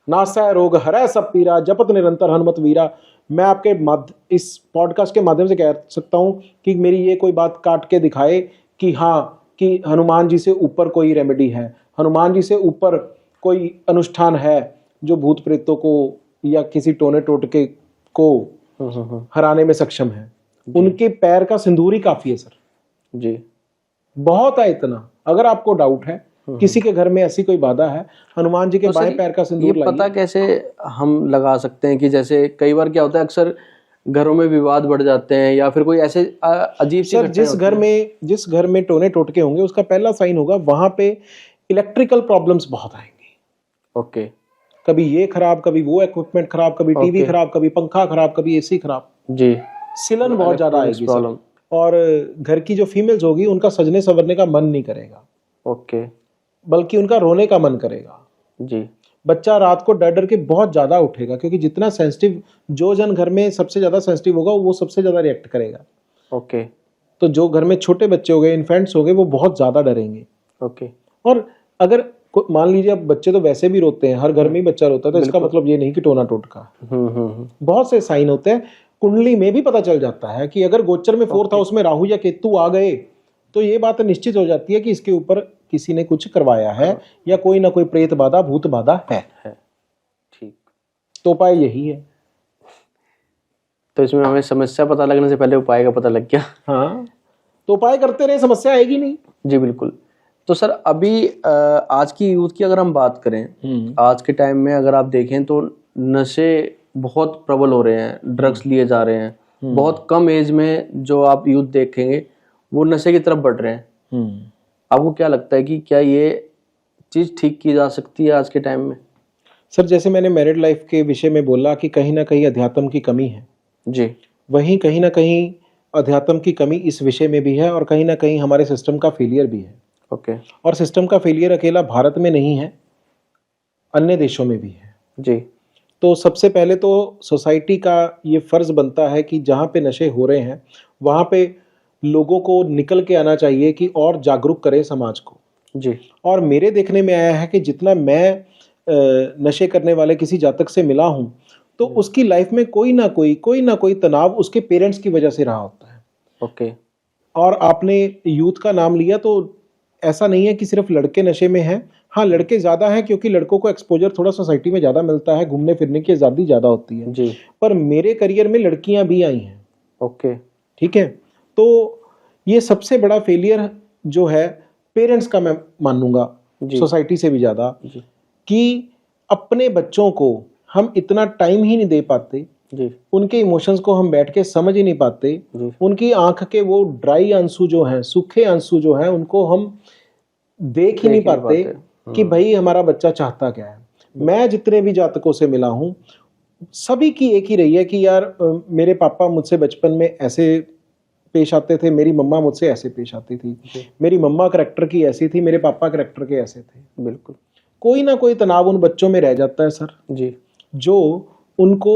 नासै रोग हरै सब पीरा, जपत निरंतर हनुमत वीरा। मैं आपके इस पॉडकास्ट के माध्यम से कह सकता हूं कि मेरी ये कोई बात काट के दिखाए कि हाँ, कि हनुमान जी से ऊपर कोई रेमेडी है, हनुमान जी से ऊपर कोई अनुष्ठान है जो भूत प्रेतों को या किसी टोने टोटके को हराने में सक्षम है। उनके पैर का सिंदूर ही काफी है सर जी। बहुत है इतना। अगर आपको डाउट है किसी के घर में ऐसी कोई बाधा है, हनुमान जी के बाएं पैर का सिंदूर ये पता कैसे हम लगा सकते हैं कि जैसे कई बार क्या होता है, अक्सर घरों में विवाद बढ़ जाते हैं या फिर कोई ऐसे अजीब सी सर घटनाएं होती हैं? जिस घर में टोने टोटके होंगे उसका पहला साइन होगा वहां पे इलेक्ट्रिकल प्रॉब्लम्स बहुत आएंगी। ओके। कभी ये खराब, कभी वो इक्विपमेंट खराब, कभी टीवी Okay. खराब, कभी पंखा खराब, कभी एसी खराब, जी। सिलन बहुत ज्यादा आएगी सर। प्रॉब्लम। और घर की जो फीमेल्स होगी उनका सजने संवरने का मन नहीं करेगा, ओके। बल्कि उनका रोने का मन करेगा। जी। बच्चा रात को डर डर के बहुत ज्यादा उठेगा, क्योंकि जितना सेंसिटिव, जो जन घर में सबसे ज्यादा सेंसिटिव होगा वो सबसे ज्यादा रिएक्ट करेगा। ओके। तो जो घर में छोटे बच्चे हो गए, इन्फेंट्स हो गए, वो बहुत ज्यादा डरेंगे। ओके। और अगर मान लीजिए अब बच्चे तो वैसे भी रोते हैं, हर घर में ही बच्चा रोता है, तो इसका मतलब ये नहीं कि टोना टोटका। बहुत से साइन होते हैं। कुंडली में भी पता चल जाता है कि अगर गोचर में 4th हाउस में राहु या केतु आ गए तो ये बात निश्चित हो जाती है कि इसके ऊपर किसी ने कुछ करवाया है या कोई ना कोई प्रेत बाधा, भूत बाधा है। ठीक। तो उपाय यही है। तो इसमें हमें समस्या पता लगने से पहले उपाय का पता लग गया। हाँ, तो उपाय करते रहे, समस्या आएगी नहीं। जी बिल्कुल। तो सर अभी आज की यूथ की अगर हम बात करें, आज के टाइम में अगर आप देखें तो नशे बहुत प्रबल हो रहे हैं, ड्रग्स लिए जा रहे हैं। बहुत कम एज में जो आप यूथ देखेंगे वो नशे की तरफ बढ़ रहे हैं। आपको क्या लगता है कि क्या ये चीज ठीक की जा सकती है आज के टाइम में? सर जैसे मैंने मैरिड लाइफ के विषय में बोला कि कहीं ना कहीं अध्यात्म की कमी है जी, वहीं कहीं ना कहीं अध्यात्म की कमी इस विषय में भी है, और कहीं ना कहीं हमारे सिस्टम का फेलियर भी है। ओके। और सिस्टम का फेलियर अकेला भारत में नहीं है, अन्य देशों में भी है। जी। तो सबसे पहले तो सोसाइटी का ये फर्ज बनता है कि जहाँ पे नशे हो रहे हैं वहाँ पे लोगों को निकल के आना चाहिए कि और जागरूक करें समाज को। जी। और मेरे देखने में आया है कि जितना मैं नशे करने वाले किसी जातक से मिला हूँ तो उसकी लाइफ में कोई ना कोई तनाव उसके पेरेंट्स की वजह से रहा होता है। ओके। और आपने यूथ का नाम लिया तो ऐसा नहीं है कि सिर्फ लड़के नशे में हैं। हाँ, लड़के ज़्यादा हैं क्योंकि लड़कों को एक्सपोजर थोड़ा सोसाइटी में ज़्यादा मिलता है, घूमने फिरने की आज़ादी ज़्यादा होती है जी। पर मेरे करियर में लड़कियां भी आई हैं। ओके। ठीक है, तो ये सबसे बड़ा फेलियर जो है पेरेंट्स का मैं मानूंगा, सोसाइटी से भी ज़्यादा, कि अपने बच्चों को हम इतना टाइम ही नहीं दे पाते जी। उनके इमोशंस को हम बैठ के समझ ही नहीं पाते। उनकी आंख के वो ड्राई आंसू जो हैं, सूखे आंसू जो हैं, उनको हम देख ही नहीं पाते कि भाई हमारा बच्चा चाहता क्या है। मैं जितने भी जातकों से मिला हूं सभी की एक ही रही है कि यार मेरे पापा मुझसे बचपन में ऐसे पेश आते थे, मेरी मम्मा मुझसे ऐसे पेश आती थी, मेरी मम्मा करैक्टर की ऐसी थी, मेरे पापा करैक्टर के ऐसे थे। बिल्कुल। कोई ना कोई तनाव उन बच्चों में रह जाता है सर जी, जो उनको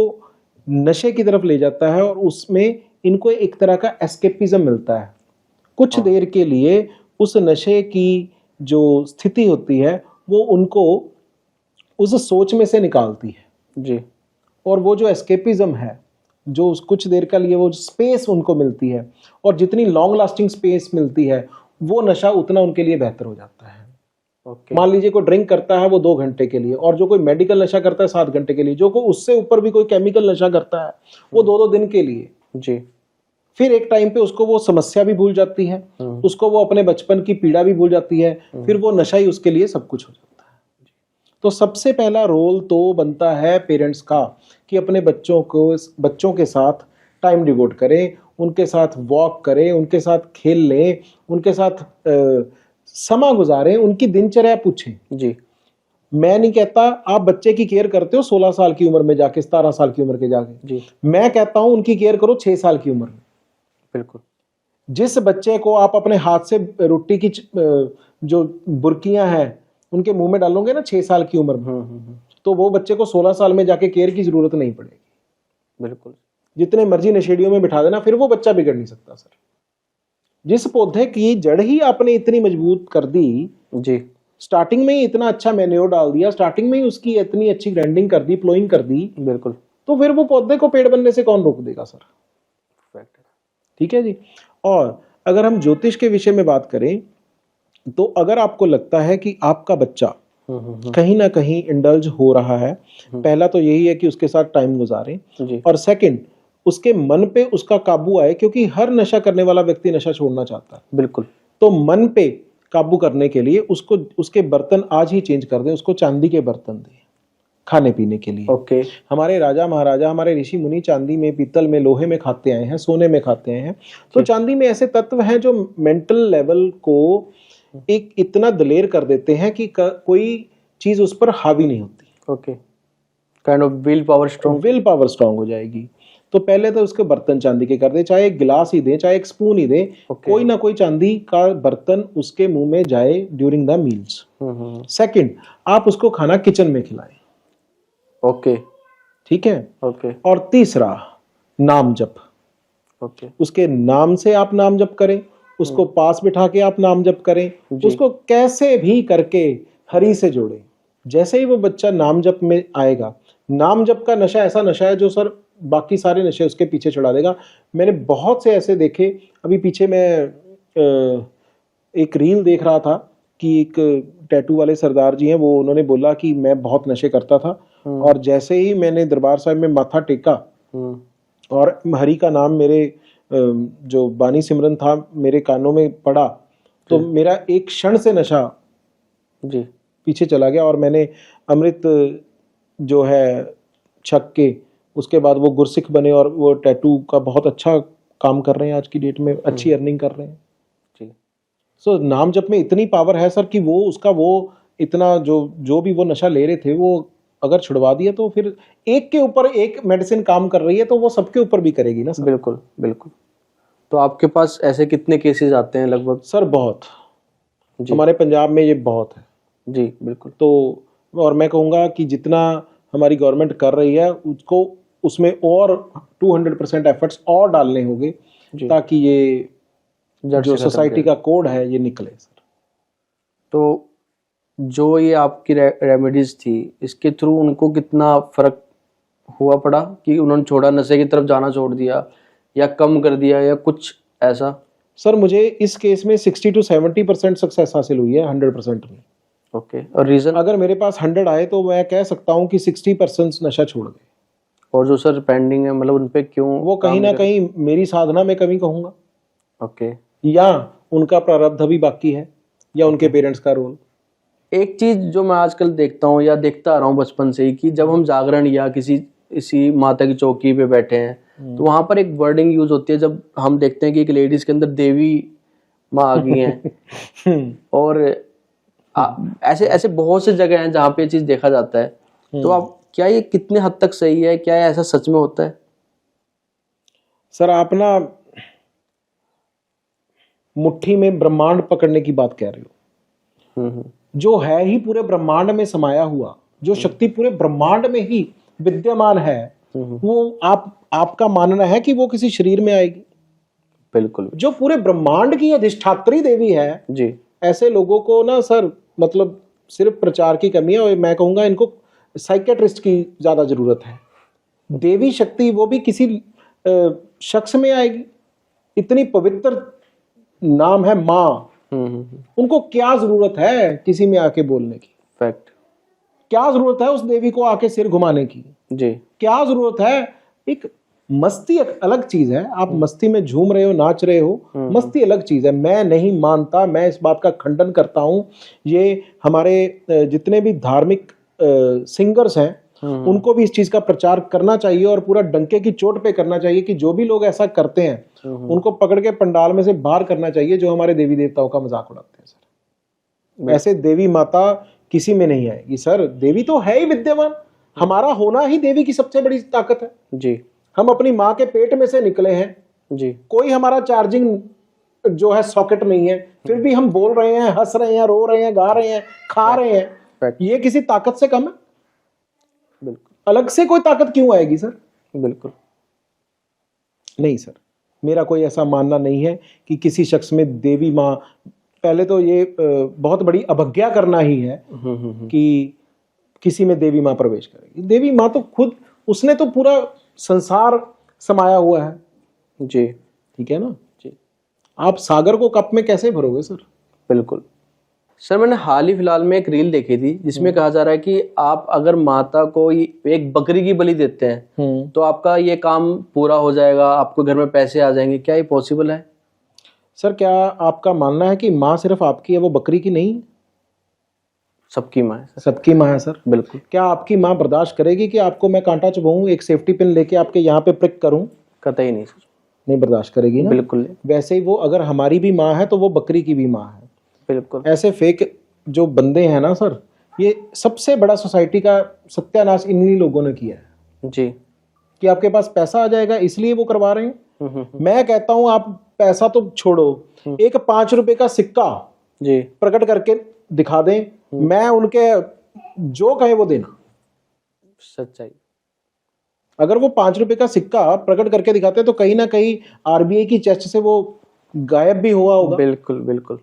नशे की तरफ ले जाता है और उसमें इनको एक तरह का एस्केपिज्म मिलता है। कुछ देर के लिए उस नशे की जो स्थिति होती है वो उनको उस सोच में से निकालती है जी। और वो जो एस्केपिज्म है, जो कुछ देर का लिए वो स्पेस उनको मिलती है, और जितनी लॉन्ग लास्टिंग स्पेस मिलती है वो नशा उतना उनके लिए बेहतर हो जाता है। मान लीजिए कोई ड्रिंक करता है वो 2 घंटे के लिए, और जो कोई मेडिकल नशा करता है 7 घंटे के लिए, जो कोई उससे ऊपर भी कोई केमिकल नशा करता है वो 2-2 दिन के लिए। जी। फिर एक टाइम पे उसको वो समस्या भी भूल जाती है, उसको वो अपने बचपन की पीड़ा भी भूल जाती है, फिर वो नशा ही उसके लिए सब कुछ हो जाता है। तो सबसे पहला रोल तो बनता है पेरेंट्स का कि अपने बच्चों के साथ टाइम डिवोट करें, उनके साथ वॉक करें, उनके साथ खेल लें, उनके साथ समा गुजारें, उनकी दिनचर्या पूछें। जी। मैं नहीं कहता आप बच्चे की केयर करते हो 16 साल की उम्र में जाके, 17 साल की उम्र के जाके। जी। मैं कहता हूं उनकी केयर करो 6 साल की उम्र में। बिल्कुल। जिस बच्चे को आप अपने हाथ से रोटी की जो बुरकियां हैं उनके मुंह में डालोगे ना 6 साल की उम्र में, तो वो बच्चे को 16 साल में जाके केयर की जरूरत नहीं पड़ेगी। बिल्कुल। जितने मर्जी नशेड़ियों में बिठा देना, फिर वो बच्चा बिगड़ नहीं सकता सर। जिस पौधे की जड़ ही आपने इतनी मजबूत कर दी, जी, स्टार्टिंग में ही इतना अच्छा मैन्योर डाल दिया, स्टार्टिंग में ही उसकी इतनी अच्छी ग्राइंडिंग कर दी, प्लोइंग कर दी, बिल्कुल, तो फिर वो पौधे को पेड़ बनने से कौन रोक देगा सर। ठीक है जी। और अगर हम ज्योतिष के विषय में बात करें तो अगर आपको लगता है कि आपका बच्चा कहीं ना कहीं इंडल्ज हो रहा है, पहला तो यही है कि उसके साथ टाइम गुजारें, और सेकंड उसके मन पे उसका काबू आए, क्योंकि हर नशा करने वाला व्यक्ति नशा छोड़ना चाहता है। बिल्कुल। तो मन पे काबू करने के लिए उसको उसके बर्तन आज ही चेंज कर दें, उसको चांदी के बर्तन दें, खाने पीने के लिए। ओके। हमारे राजा महाराजा, हमारे ऋषि मुनि चांदी में, पीतल में, लोहे में खाते आए हैं, सोने में खाते आए हैं। तो चांदी में ऐसे तत्व हैं जो मेंटल लेवल को एक इतना दलेर कर देते हैं कि कोई चीज उस पर हावी नहीं होती। Okay, kind of will power strong. Will power strong हो जाएगी। तो पहले तो उसके बर्तन चांदी के कर दे, चाहे एक गिलास ही दे, चाहे एक स्पून ही दे, कोई ना कोई चांदी का बर्तन उसके मुंह में जाए ड्यूरिंग द मील्स। सेकंड, आप उसको खाना किचन में खिलाएं। ओके, ठीक है। ओके, और तीसरा, नाम जप। ओके, उसके नाम से आप नाम जप करें, उसको पास बिठा के आप नाम जप करें, उसको कैसे भी करके हरि से जोड़ें। जैसे ही वो बच्चा नाम जप में आएगा, नाम जप का नशा ऐसा नशा है जो सर बाकी सारे नशे उसके पीछे चढ़ा देगा। मैंने बहुत से ऐसे देखे। अभी पीछे मैं एक रील देख रहा था कि एक टैटू वाले सरदार जी हैं, वो उन्होंने बोला कि मैं बहुत नशे करता था, और जैसे ही मैंने दरबार साहिब में माथा टेका और हरि का नाम मेरे जो बानी सिमरन था मेरे कानों में पड़ा, तो मेरा एक क्षण से नशा जी पीछे चला गया। और मैंने अमृत जो है छक के उसके बाद वो गुरसिख बने, और वो टैटू का बहुत अच्छा काम कर रहे हैं आज की डेट में, अच्छी अर्निंग कर रहे हैं जी। सो नाम जप में इतनी पावर है सर कि वो उसका वो इतना जो भी वो नशा ले रहे थे, वो अगर छुड़वा दिया तो फिर एक के ऊपर एक मेडिसिन काम कर रही है तो वो सबके ऊपर भी करेगी ना सर। बिल्कुल बिल्कुल। तो आपके पास ऐसे कितने केसेस आते हैं लगभग? सर बहुत, हमारे पंजाब में ये बहुत है जी। बिल्कुल। तो और मैं कहूँगा कि जितना हमारी गवर्नमेंट कर रही है उसको उसमें और 200% एफर्ट्स और डालने होंगे ताकि ये जो सोसाइटी का कोड है ये निकले सर। तो जो ये आपकी रेमेडीज थी, इसके थ्रू उनको कितना फर्क हुआ पड़ा कि उन्होंने छोड़ा, नशे की तरफ जाना छोड़ दिया या कम कर दिया या कुछ ऐसा? सर मुझे इस केस में 60 to 70% सक्सेस हासिल हुई है 100% में। ओके। और रीजन? अगर मेरे पास 100 आए तो मैं कह सकता हूँ कि 60% नशा छोड़ गए। और जो सर पेंडिंग है, मतलब उन पे क्यों? वो कहीं ना कहीं मेरी साधना में कमी कहूँगा। ओके। या उनका प्रारब्ध अभी बाकी है, या उनके पेरेंट्स का रोल। एक चीज जो मैं आजकल देखता हूँ या देखता आ रहा हूँ बचपन से ही, कि जब हम जागरण या इसी माता की चौकी पे बैठे हैं तो वहां पर एक वर्डिंग यूज होती है, जब हम देखते हैं कि एक लेडीज के अंदर देवी माँ आ गई हैं और ऐसे ऐसे बहुत से जगह हैं जहाँ पे ये चीज देखा जाता है। तो आप क्या ये कितने हद तक सही है? क्या ऐसा सच में होता है? सर आप ना मुट्ठी में ब्रह्मांड पकड़ने की बात कह रहे हो। जो है ही पूरे ब्रह्मांड में समाया हुआ, जो शक्ति पूरे ब्रह्मांड में ही विद्यमान है, वो आपका मानना है कि वो किसी शरीर में आएगी? बिल्कुल। जो पूरे ब्रह्मांड की अधिष्ठात्री देवी है जी, ऐसे लोगों को ना सर मतलब सिर्फ प्रचार की कमी है, और मैं कहूंगा इनको साइकेट्रिस्ट की ज्यादा जरूरत है। देवी शक्ति वो भी किसी शख्स में आएगी? इतनी पवित्र नाम है माँ, उनको क्या जरूरत है किसी में आके बोलने की? फैक्ट। क्या जरूरत है उस देवी को आके सिर घुमाने की? जी। क्या जरूरत है? एक मस्ती एक अलग चीज है, आप मस्ती में झूम रहे हो, नाच रहे हो, मस्ती अलग चीज है। मैं नहीं मानता, मैं इस बात का खंडन करता हूं। ये हमारे जितने भी धार्मिक सिंगर्स हैं उनको भी इस चीज का प्रचार करना चाहिए, और पूरा डंके की चोट पे करना चाहिए कि जो भी लोग ऐसा करते हैं उनको पकड़ के पंडाल में से बाहर करना चाहिए, जो हमारे देवी देवताओं का मजाक उड़ाते हैं सर। ऐसे देवी माता किसी में नहीं आएगी सर। देवी तो है ही विद्यमान, हमारा होना ही देवी की सबसे बड़ी ताकत है जी। हम अपनी माँ के पेट में से निकले हैं जी। कोई हमारा चार्जिंग जो है सॉकेट नहीं है, फिर भी हम बोल रहे हैं, हंस रहे हैं, रो रहे हैं, गा रहे हैं, खा रहे हैं। ये किसी ताकत से कम है? बिल्कुल। अलग से कोई ताकत क्यों आएगी सर? बिल्कुल नहीं सर, मेरा कोई ऐसा मानना नहीं है कि किसी शख्स में देवी माँ। पहले तो ये बहुत बड़ी अवज्ञा करना ही है कि किसी में देवी माँ प्रवेश करेगी। देवी माँ तो खुद, उसने तो पूरा संसार समाया हुआ है। जी। ठीक है ना जी। आप सागर को कप में कैसे भरोगे सर? बिल्कुल सर। मैंने हाल ही फिलहाल में एक रील देखी थी जिसमें कहा जा रहा है कि आप अगर माता को एक बकरी की बलि देते हैं तो आपका ये काम पूरा हो जाएगा, आपको घर में पैसे आ जाएंगे। क्या ये पॉसिबल है? सर क्या आपका मानना है कि माँ सिर्फ आपकी है, वो बकरी की नहीं? सबकी माँ है सर। सबकी माँ है सर। बिल्कुल। क्या आपकी माँ बर्दाश्त करेगी कि आपको मैं कांटा चुभाऊं, एक सेफ्टी पिन लेके आपके यहाँ पे प्रिक करूं? कतई नहीं सर। नहीं बर्दाश्त करेगी ना। बिल्कुल नहीं। वैसे ही वो अगर हमारी भी माँ है तो वो बकरी की भी माँ है। बिल्कुल। ऐसे फेक जो बंदे हैं ना सर, ये सबसे बड़ा सोसाइटी का सत्यानाश इन्हीं लोगों ने किया है जी। कि आपके पास पैसा आ जाएगा इसलिए वो करवा रहे हैं। मैं कहता हूं आप पैसा तो छोड़ो, एक 5 रुपए का सिक्का जी प्रकट करके दिखा दें, मैं उनके जो कहे वो देना। सच्चाई। अगर वो 5 रुपए का सिक्का प्रकट करके दिखाते हैं तो कहीं ना कहीं आरबीआई की चेस्ट से वो गायब भी हुआ होगा। बिल्कुल बिल्कुल।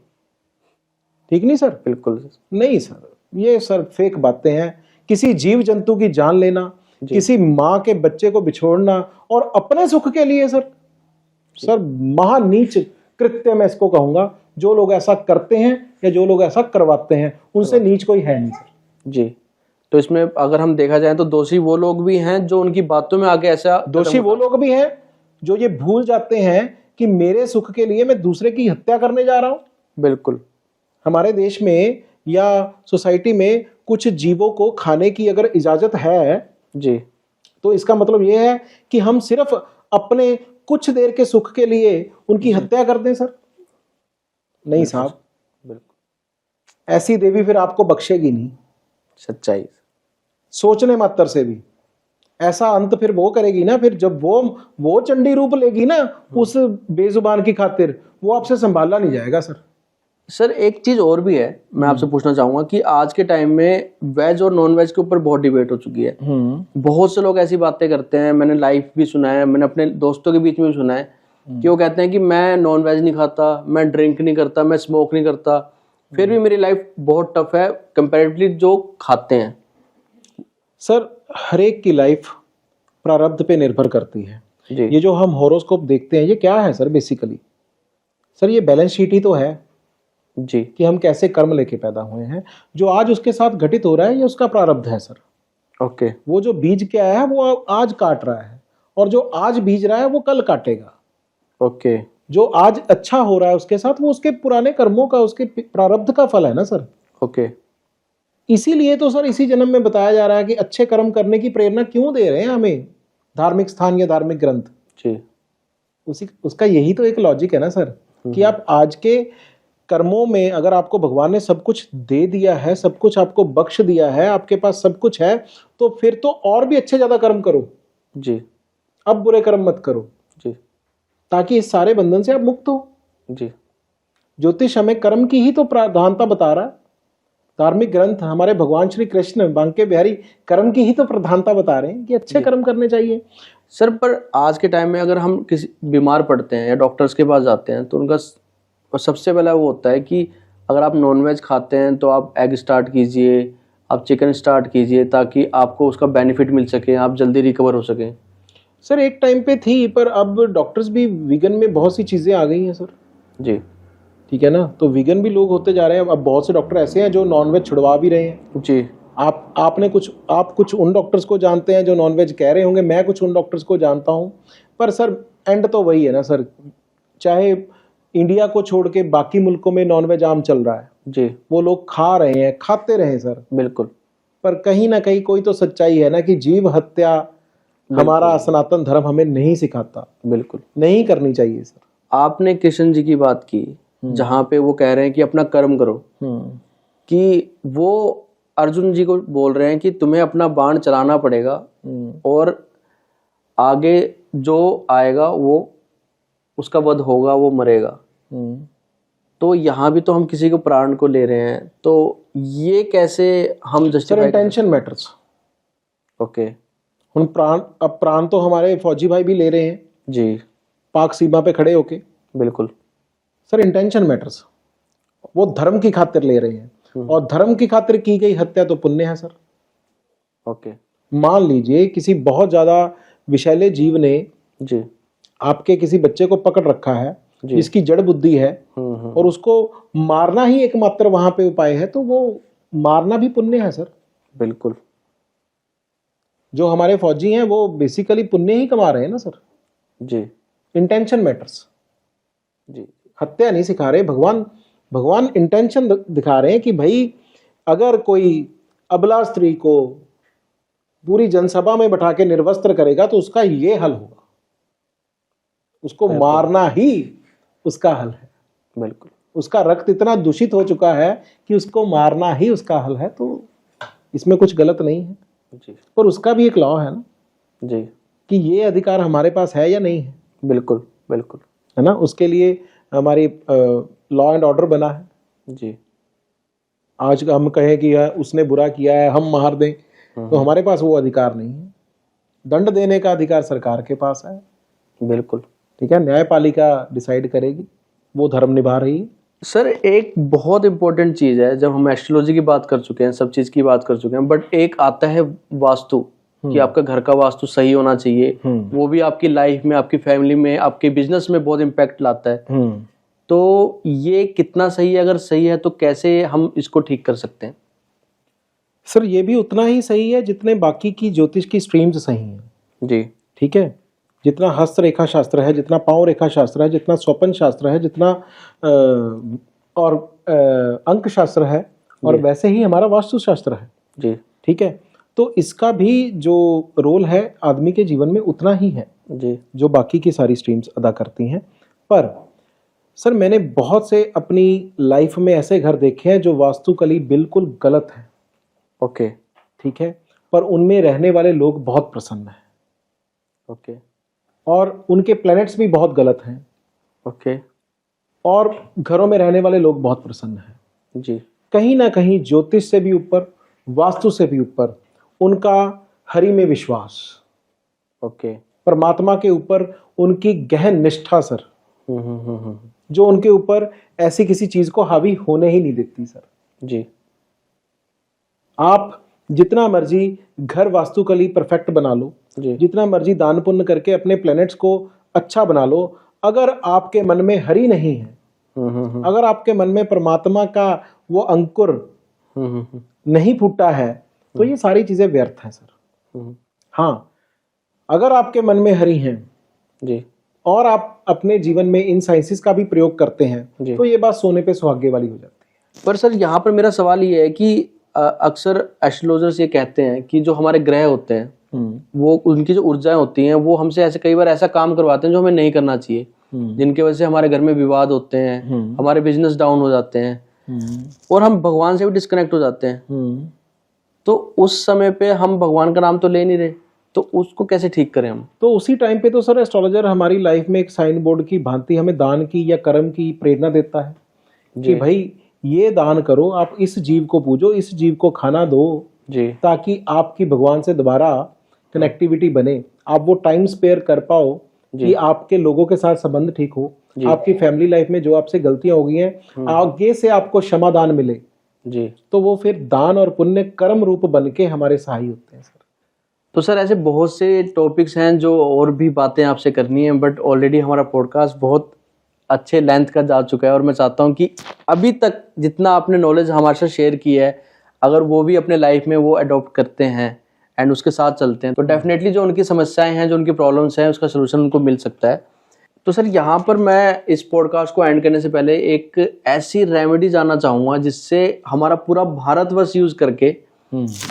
ठीक नहीं सर? बिल्कुल नहीं सर, ये सर फेक बातें हैं। किसी जीव जंतु की जान लेना, किसी माँ के बच्चे को बिछोड़ना और अपने सुख के लिए सर महानीच कृत्य मैं इसको कहूंगा। जो लोग ऐसा करते हैं या जो लोग ऐसा करवाते हैं उनसे नीच कोई है नहीं सर। जी। तो इसमें अगर हम देखा जाए तो दोषी वो लोग भी हैं जो उनकी बातों में आगे ऐसा, दोषी वो लोग भी हैं जो ये भूल जाते हैं कि मेरे सुख के लिए मैं दूसरे की हत्या करने जा रहा हूं। बिल्कुल। हमारे देश में या सोसाइटी में कुछ जीवों को खाने की अगर इजाजत है जी, तो इसका मतलब यह है कि हम सिर्फ अपने कुछ देर के सुख के लिए उनकी हत्या कर दें सर? नहीं साहब, बिल्कुल। ऐसी देवी फिर आपको बख्शेगी नहीं। सच्चाई। सोचने मात्र से भी ऐसा अंत फिर वो करेगी ना, फिर जब वो चंडी रूप लेगी ना उस बेजुबान की खातिर, वो आपसे संभाला नहीं जाएगा सर। सर एक चीज और भी है, मैं आपसे पूछना चाहूंगा कि आज के टाइम में वेज और नॉन वेज के ऊपर बहुत डिबेट हो चुकी है। बहुत से लोग ऐसी बातें करते हैं, मैंने लाइव भी सुना है, मैंने अपने दोस्तों के बीच में भी सुना है कि वो कहते हैं कि मैं नॉन वेज नहीं खाता, मैं ड्रिंक नहीं करता, मैं स्मोक नहीं करता, फिर भी मेरी लाइफ बहुत टफ है कंपैरेटिवली जो खाते हैं। सर हर एक की लाइफ प्रारब्ध पे निर्भर करती है जी। ये जो हम हॉरोस्कोप देखते हैं ये क्या है सर? बेसिकली सर ये बैलेंस शीट ही तो है जी, कि हम कैसे कर्म लेके पैदा हुए हैं। जो आज उसके साथ घटित हो रहा है ये उसका प्रारब्ध है सर। ओके। वो जो बीज के आया है वो आज काट रहा है, और जो आज बीज रहा है वो कल काटेगा। ओके। जो आज अच्छा हो रहा है उसके साथ वो उसके पुराने कर्मों का, उसके प्रारब्ध का फल है ना सर। ओके। इसीलिए तो सर इसी जन्म में बताया जा रहा है कि अच्छे कर्म करने की प्रेरणा क्यों दे रहे हैं हमें धार्मिक स्थान या धार्मिक ग्रंथ। जी। उसका यही तो एक लॉजिक है ना सर कि आप आज के कर्मों में अगर आपको भगवान ने सब कुछ दे दिया है, सब कुछ आपको बख्श दिया है, आपके पास सब कुछ है, तो फिर तो और भी अच्छे ज्यादा कर्म करो जी। अब बुरे कर्म मत करो जी। ताकि इस सारे बंधन से आप मुक्त हो। जी। ज्योतिष हमें कर्म की ही तो प्रधानता बता रहा है। धार्मिक ग्रंथ हमारे भगवान श्री कृष्ण बांके बिहारी कर्म की ही तो प्रधानता बता रहे हैं कि अच्छे कर्म करने चाहिए। सर पर आज के टाइम में अगर हम किसी बीमार पड़ते हैं या डॉक्टर्स के पास जाते हैं तो उनका सबसे पहला वो होता है कि अगर आप नॉनवेज खाते हैं तो आप एग स्टार्ट कीजिए, आप चिकन स्टार्ट कीजिए ताकि आपको उसका बेनिफिट मिल सके, आप जल्दी रिकवर हो सकें। सर एक टाइम पे थी, पर अब डॉक्टर्स भी वीगन में बहुत सी चीज़ें आ गई हैं सर। जी। ठीक है ना, तो वीगन भी लोग होते जा रहे हैं। अब बहुत से डॉक्टर ऐसे हैं जो नॉनवेज छुड़वा भी रहे हैं। जी। आप कुछ उन डॉक्टर्स को जानते हैं जो नॉनवेज कह रहे होंगे, मैं कुछ उन डॉक्टर्स को जानता हूं, पर सर एंड तो वही है ना सर। चाहे इंडिया को छोड़ के बाकी मुल्कों में नॉनवेज आम चल रहा है जी, वो लोग खा रहे हैं, खाते रहे सर। बिल्कुल। पर कहीं ना कहीं कोई तो सच्चाई है ना कि जीव हत्या हमारा सनातन धर्म हमें नहीं सिखाता, बिल्कुल नहीं करनी चाहिए सर। आपने कृष्ण जी की बात की जहाँ पे वो कह रहे हैं कि अपना कर्म करो, कि वो अर्जुन जी को बोल रहे हैं कि तुम्हें अपना बाण चलाना पड़ेगा और आगे जो आएगा वो उसका वध होगा, वो मरेगा। तो यहाँ भी तो हम किसी को प्राण को ले रहे हैं, तो ये कैसे हम sir justify? Intention matters. Okay. अब प्राण तो हमारे फौजी भाई भी ले रहे हैं जी, पाक सीमा पे खड़े होके। बिल्कुल। Sir intention matters. वो धर्म की खातिर ले रहे हैं, और धर्म की खातिर की गई हत्या तो पुण्य है सर। ओके। मान लीजिए किसी बहुत ज्यादा विषैले जीव ने जी, आपके किसी बच्चे को पकड़ रखा है जी। जिसकी जड़ बुद्धि है, और उसको मारना ही एकमात्र वहां पे उपाय है, तो वो मारना भी पुण्य है सर। बिल्कुल। जो हमारे फौजी हैं वो बेसिकली पुण्य ही कमा रहे हैं ना सर। जी, इंटेंशन मैटर्स। जी, हत्या नहीं सिखा रहे भगवान। भगवान इंटेंशन दिखा रहे हैं कि भाई अगर कोई अबला स्त्री को पूरी जनसभा में बैठा के निर्वस्त्र करेगा तो उसका ये हल होगा, उसको मारना ही उसका हल है। बिल्कुल। उसका रक्त इतना दूषित हो चुका है कि उसको मारना ही उसका हल है, तो इसमें कुछ गलत नहीं है जी। पर उसका भी एक लॉ है ना जी। कि ये अधिकार हमारे पास है या नहीं है। बिल्कुल बिल्कुल, है ना, उसके लिए हमारी लॉ एंड ऑर्डर बना है जी। आज हम कहें कि उसने बुरा किया है हम मार दें, तो हमारे पास वो अधिकार नहीं है। दंड देने का अधिकार सरकार के पास है। बिल्कुल। ठीक है, न्यायपालिका डिसाइड करेगी, वो धर्म निभा रही है। सर एक बहुत इंपॉर्टेंट चीज है, जब हम एस्ट्रोलॉजी की बात कर चुके हैं, सब चीज की बात कर चुके हैं, बट एक आता है वास्तु, कि आपका घर का वास्तु सही होना चाहिए। वो भी आपकी लाइफ में, आपकी फैमिली में, आपके बिजनेस में बहुत इम्पैक्ट लाता है। तो ये कितना सही है? अगर सही है तो कैसे हम इसको ठीक कर सकते हैं? सर ये भी उतना ही सही है जितने बाकी की ज्योतिष की स्ट्रीम्स सही हैं जी। ठीक है, जितना हस्त रेखा शास्त्र है, जितना पांव रेखा शास्त्र है, जितना स्वपन शास्त्र है, जितना और अंक शास्त्र है, और वैसे ही हमारा वास्तु शास्त्र है जी। ठीक है, तो इसका भी जो रोल है आदमी के जीवन में उतना ही है जी। जो बाकी की सारी स्ट्रीम्स अदा करती हैं। पर सर मैंने बहुत से अपनी लाइफ में ऐसे घर देखे हैं जो वास्तुकली बिल्कुल गलत है। ओके। ठीक है, पर उनमें रहने वाले लोग बहुत प्रसन्न हैं। ओके। और उनके प्लैनेट्स भी बहुत गलत हैं। ओके। और घरों में रहने वाले लोग बहुत प्रसन्न हैं। जी। कहीं ना कहीं ज्योतिष से भी ऊपर, वास्तु से भी ऊपर उनका हरि में विश्वास, ओके, परमात्मा के ऊपर उनकी गहन निष्ठा सर, जो उनके ऊपर ऐसी किसी चीज को हावी होने ही नहीं देती सर। जी। आप जितना मर्जी घर वास्तुकली परफेक्ट बना लो, जितना मर्जी दान पुण्य करके अपने प्लैनेट्स को अच्छा बना लो, अगर आपके मन में हरि नहीं है, अगर आपके मन में परमात्मा का वो अंकुर नहीं फूटा है, तो ये सारी चीजें व्यर्थ हैं सर। हाँ, अगर आपके मन में हरि हैं जी, और आप अपने जीवन में इन साइंसेस का भी प्रयोग करते हैं, तो ये बात सोने पे सुहागे वाली हो जाती है। पर सर यहाँ पर मेरा सवाल ये है कि अक्सर एस्ट्रोलॉजर्स ये कहते हैं कि जो हमारे ग्रह होते हैं, वो उनकी जो ऊर्जाएं होती हैं, वो हमसे ऐसे कई बार ऐसा काम करवाते हैं जो हमें नहीं करना चाहिए, जिनकी वजह से हमारे घर में विवाद होते हैं, हमारे बिजनेस डाउन हो जाते हैं, और हम भगवान से भी डिस्कनेक्ट हो जाते हैं। तो उस समय पे हम भगवान का नाम तो ले नहीं रहे, तो उसको कैसे ठीक करें हम? तो उसी टाइम पे तो सर एस्ट्रोलॉजर हमारी लाइफ में एक साइन बोर्ड की भांति हमें दान की या कर्म की प्रेरणा देता है कि भाई ये दान करो, आप इस जीव को पूजो, इस जीव को खाना दो जी, ताकि आपकी भगवान से दोबारा कनेक्टिविटी बने, आप वो टाइम स्पेयर कर पाओ कि आपके लोगों के साथ संबंध ठीक हो, आपकी फैमिली लाइफ में जो आपसे गलतियां हो गई हैं आगे से आपको क्षमादान मिले जी। तो वो फिर दान और पुण्य कर्म रूप बन के हमारे सहाय होते हैं सर। तो सर ऐसे बहुत से टॉपिक्स हैं जो और भी बातें आपसे करनी है, बट ऑलरेडी हमारा पॉडकास्ट बहुत अच्छे लेंथ का जा चुका है, और मैं चाहता हूं कि अभी तक जितना आपने नॉलेज हमारे साथ शेयर की है, अगर वो भी अपने लाइफ में वो अडॉप्ट करते हैं एंड उसके साथ चलते हैं, तो डेफिनेटली जो उनकी समस्याएं हैं, जो उनकी प्रॉब्लम्स हैं, उसका सोल्यूशन उनको मिल सकता है। तो सर यहाँ पर मैं इस पॉडकास्ट को एंड करने से पहले एक ऐसी रेमेडी जानना चाहूँगा जिससे हमारा पूरा भारतवर्ष यूज करके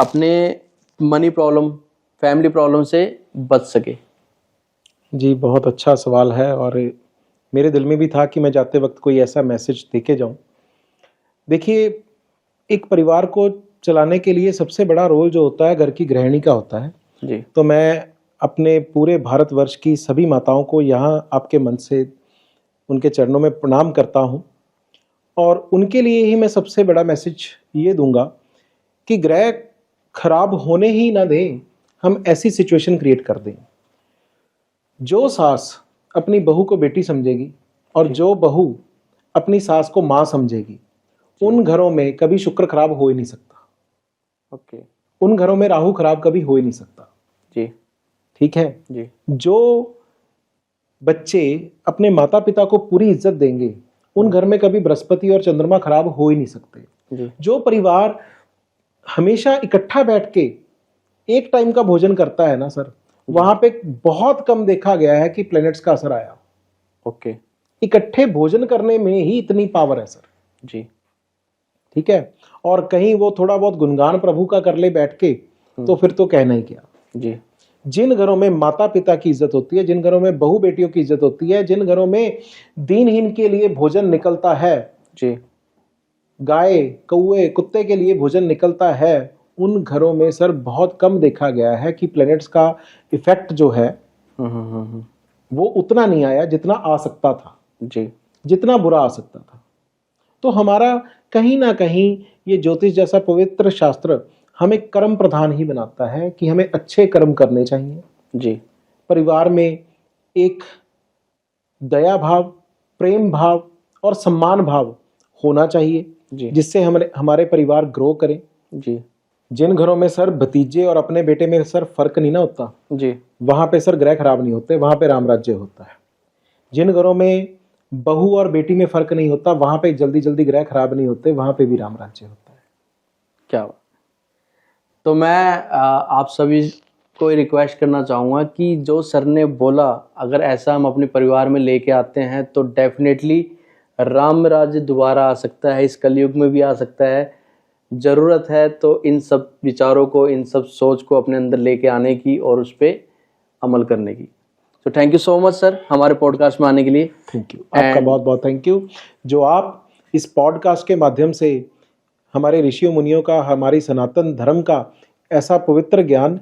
अपने मनी प्रॉब्लम, फैमिली प्रॉब्लम से बच सके। जी बहुत अच्छा सवाल है, और मेरे दिल में भी था कि मैं जाते वक्त कोई ऐसा मैसेज देके जाऊं। देखिए, एक परिवार को चलाने के लिए सबसे बड़ा रोल जो होता है घर की गृहिणी का होता है जी। तो मैं अपने पूरे भारतवर्ष की सभी माताओं को यहाँ आपके मन से उनके चरणों में प्रणाम करता हूँ, और उनके लिए ही मैं सबसे बड़ा मैसेज ये दूंगा कि ग्रह खराब होने ही ना दें, हम ऐसी सिचुएशन क्रिएट कर दें जो सास अपनी बहू को बेटी समझेगी और जो बहू अपनी सास को माँ समझेगी, उन घरों में कभी शुक्र खराब हो ही नहीं सकता। ओके। उन घरों में राहु खराब कभी हो ही नहीं सकता जी। ठीक है जी। जो बच्चे अपने माता पिता को पूरी इज्जत देंगे, उन घर में कभी बृहस्पति और चंद्रमा खराब हो ही नहीं सकते जी। जो परिवार हमेशा इकट्ठा बैठ के एक टाइम का भोजन करता है ना सर, वहां पे बहुत कम देखा गया है कि प्लैनेट्स का असर आया। ओके। इकट्ठे भोजन करने में ही इतनी पावर है सर जी। ठीक है, और कहीं वो थोड़ा बहुत गुणगान प्रभु का कर ले बैठ के, तो फिर तो कहना ही क्या। जी। जिन घरों में माता पिता की इज्जत होती है, जिन घरों में बहू बेटियों की इज्जत होती है, जिन घरों में दीनहीन के लिए भोजन निकलता है, जी। गाय कौए कुत्ते के लिए भोजन निकलता है, उन घरों में सर बहुत कम देखा गया है कि प्लैनेट्स का इफेक्ट जो है वो उतना नहीं आया जितना आ सकता था, जी। जितना बुरा आ सकता था। तो हमारा कहीं ना कहीं ये ज्योतिष जैसा पवित्र शास्त्र हमें कर्म प्रधान ही बनाता है कि हमें अच्छे कर्म करने चाहिए। जी। परिवार में एक दया भाव, प्रेम भाव और सम्मान भाव होना चाहिए, जी। जिससे हमारे परिवार ग्रो करें। जी। जिन घरों में सर भतीजे और अपने बेटे में सर फर्क नहीं ना होता, जी। वहां पे सर ग्रह खराब नहीं होते, वहां पे राम राज्य होता है। जिन घरों में बहू और बेटी में फर्क नहीं होता, वहां पे जल्दी जल्दी ग्रह खराब नहीं होते, वहां पे भी राम राज्य होता है। क्या बात। तो मैं आप सभी को रिक्वेस्ट करना चाहूँगा कि जो सर ने बोला, अगर ऐसा हम अपने परिवार में लेके आते हैं तो डेफिनेटली राम राज्य दोबारा आ सकता है, इस कलयुग में भी आ सकता है। ज़रूरत है तो इन सब विचारों को, इन सब सोच को अपने अंदर लेके आने की और उस पर अमल करने की। तो thank you so much sir हमारे पॉडकास्ट में आने के लिए। थैंक यू, आपका बहुत बहुत थैंक यू। जो आप इस पॉडकास्ट के माध्यम से हमारे ऋषियों मुनियों का, हमारी सनातन धर्म का ऐसा पवित्र ज्ञान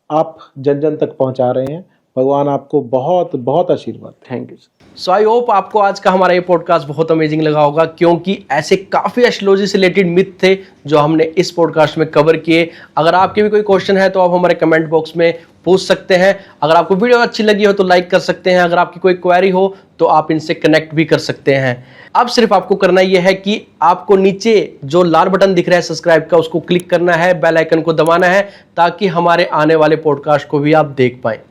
आप जन जन तक पहुंचा रहे हैं, भगवान आपको बहुत बहुत आशीर्वाद। Thank you sir. So I hope आपको आज का हमारा ये पॉडकास्ट बहुत अमेजिंग लगा होगा, क्योंकि ऐसे काफ़ी एस्ट्रोलॉजी से रिलेटेड मिथ थे जो हमने इस पॉडकास्ट में कवर किए। अगर आपके भी कोई क्वेश्चन है तो आप हमारे कमेंट बॉक्स में पूछ सकते हैं। अगर आपको वीडियो अच्छी लगी हो तो लाइक कर सकते हैं। अगर आपकी कोई क्वेरी हो तो आप इनसे कनेक्ट भी कर सकते हैं। अब सिर्फ आपको करना यह है कि आपको नीचे जो लाल बटन दिख रहा है सब्सक्राइब का, उसको क्लिक करना है, बेल आइकन को दबाना है, ताकि हमारे आने वाले पॉडकास्ट को भी आप देख पाएं।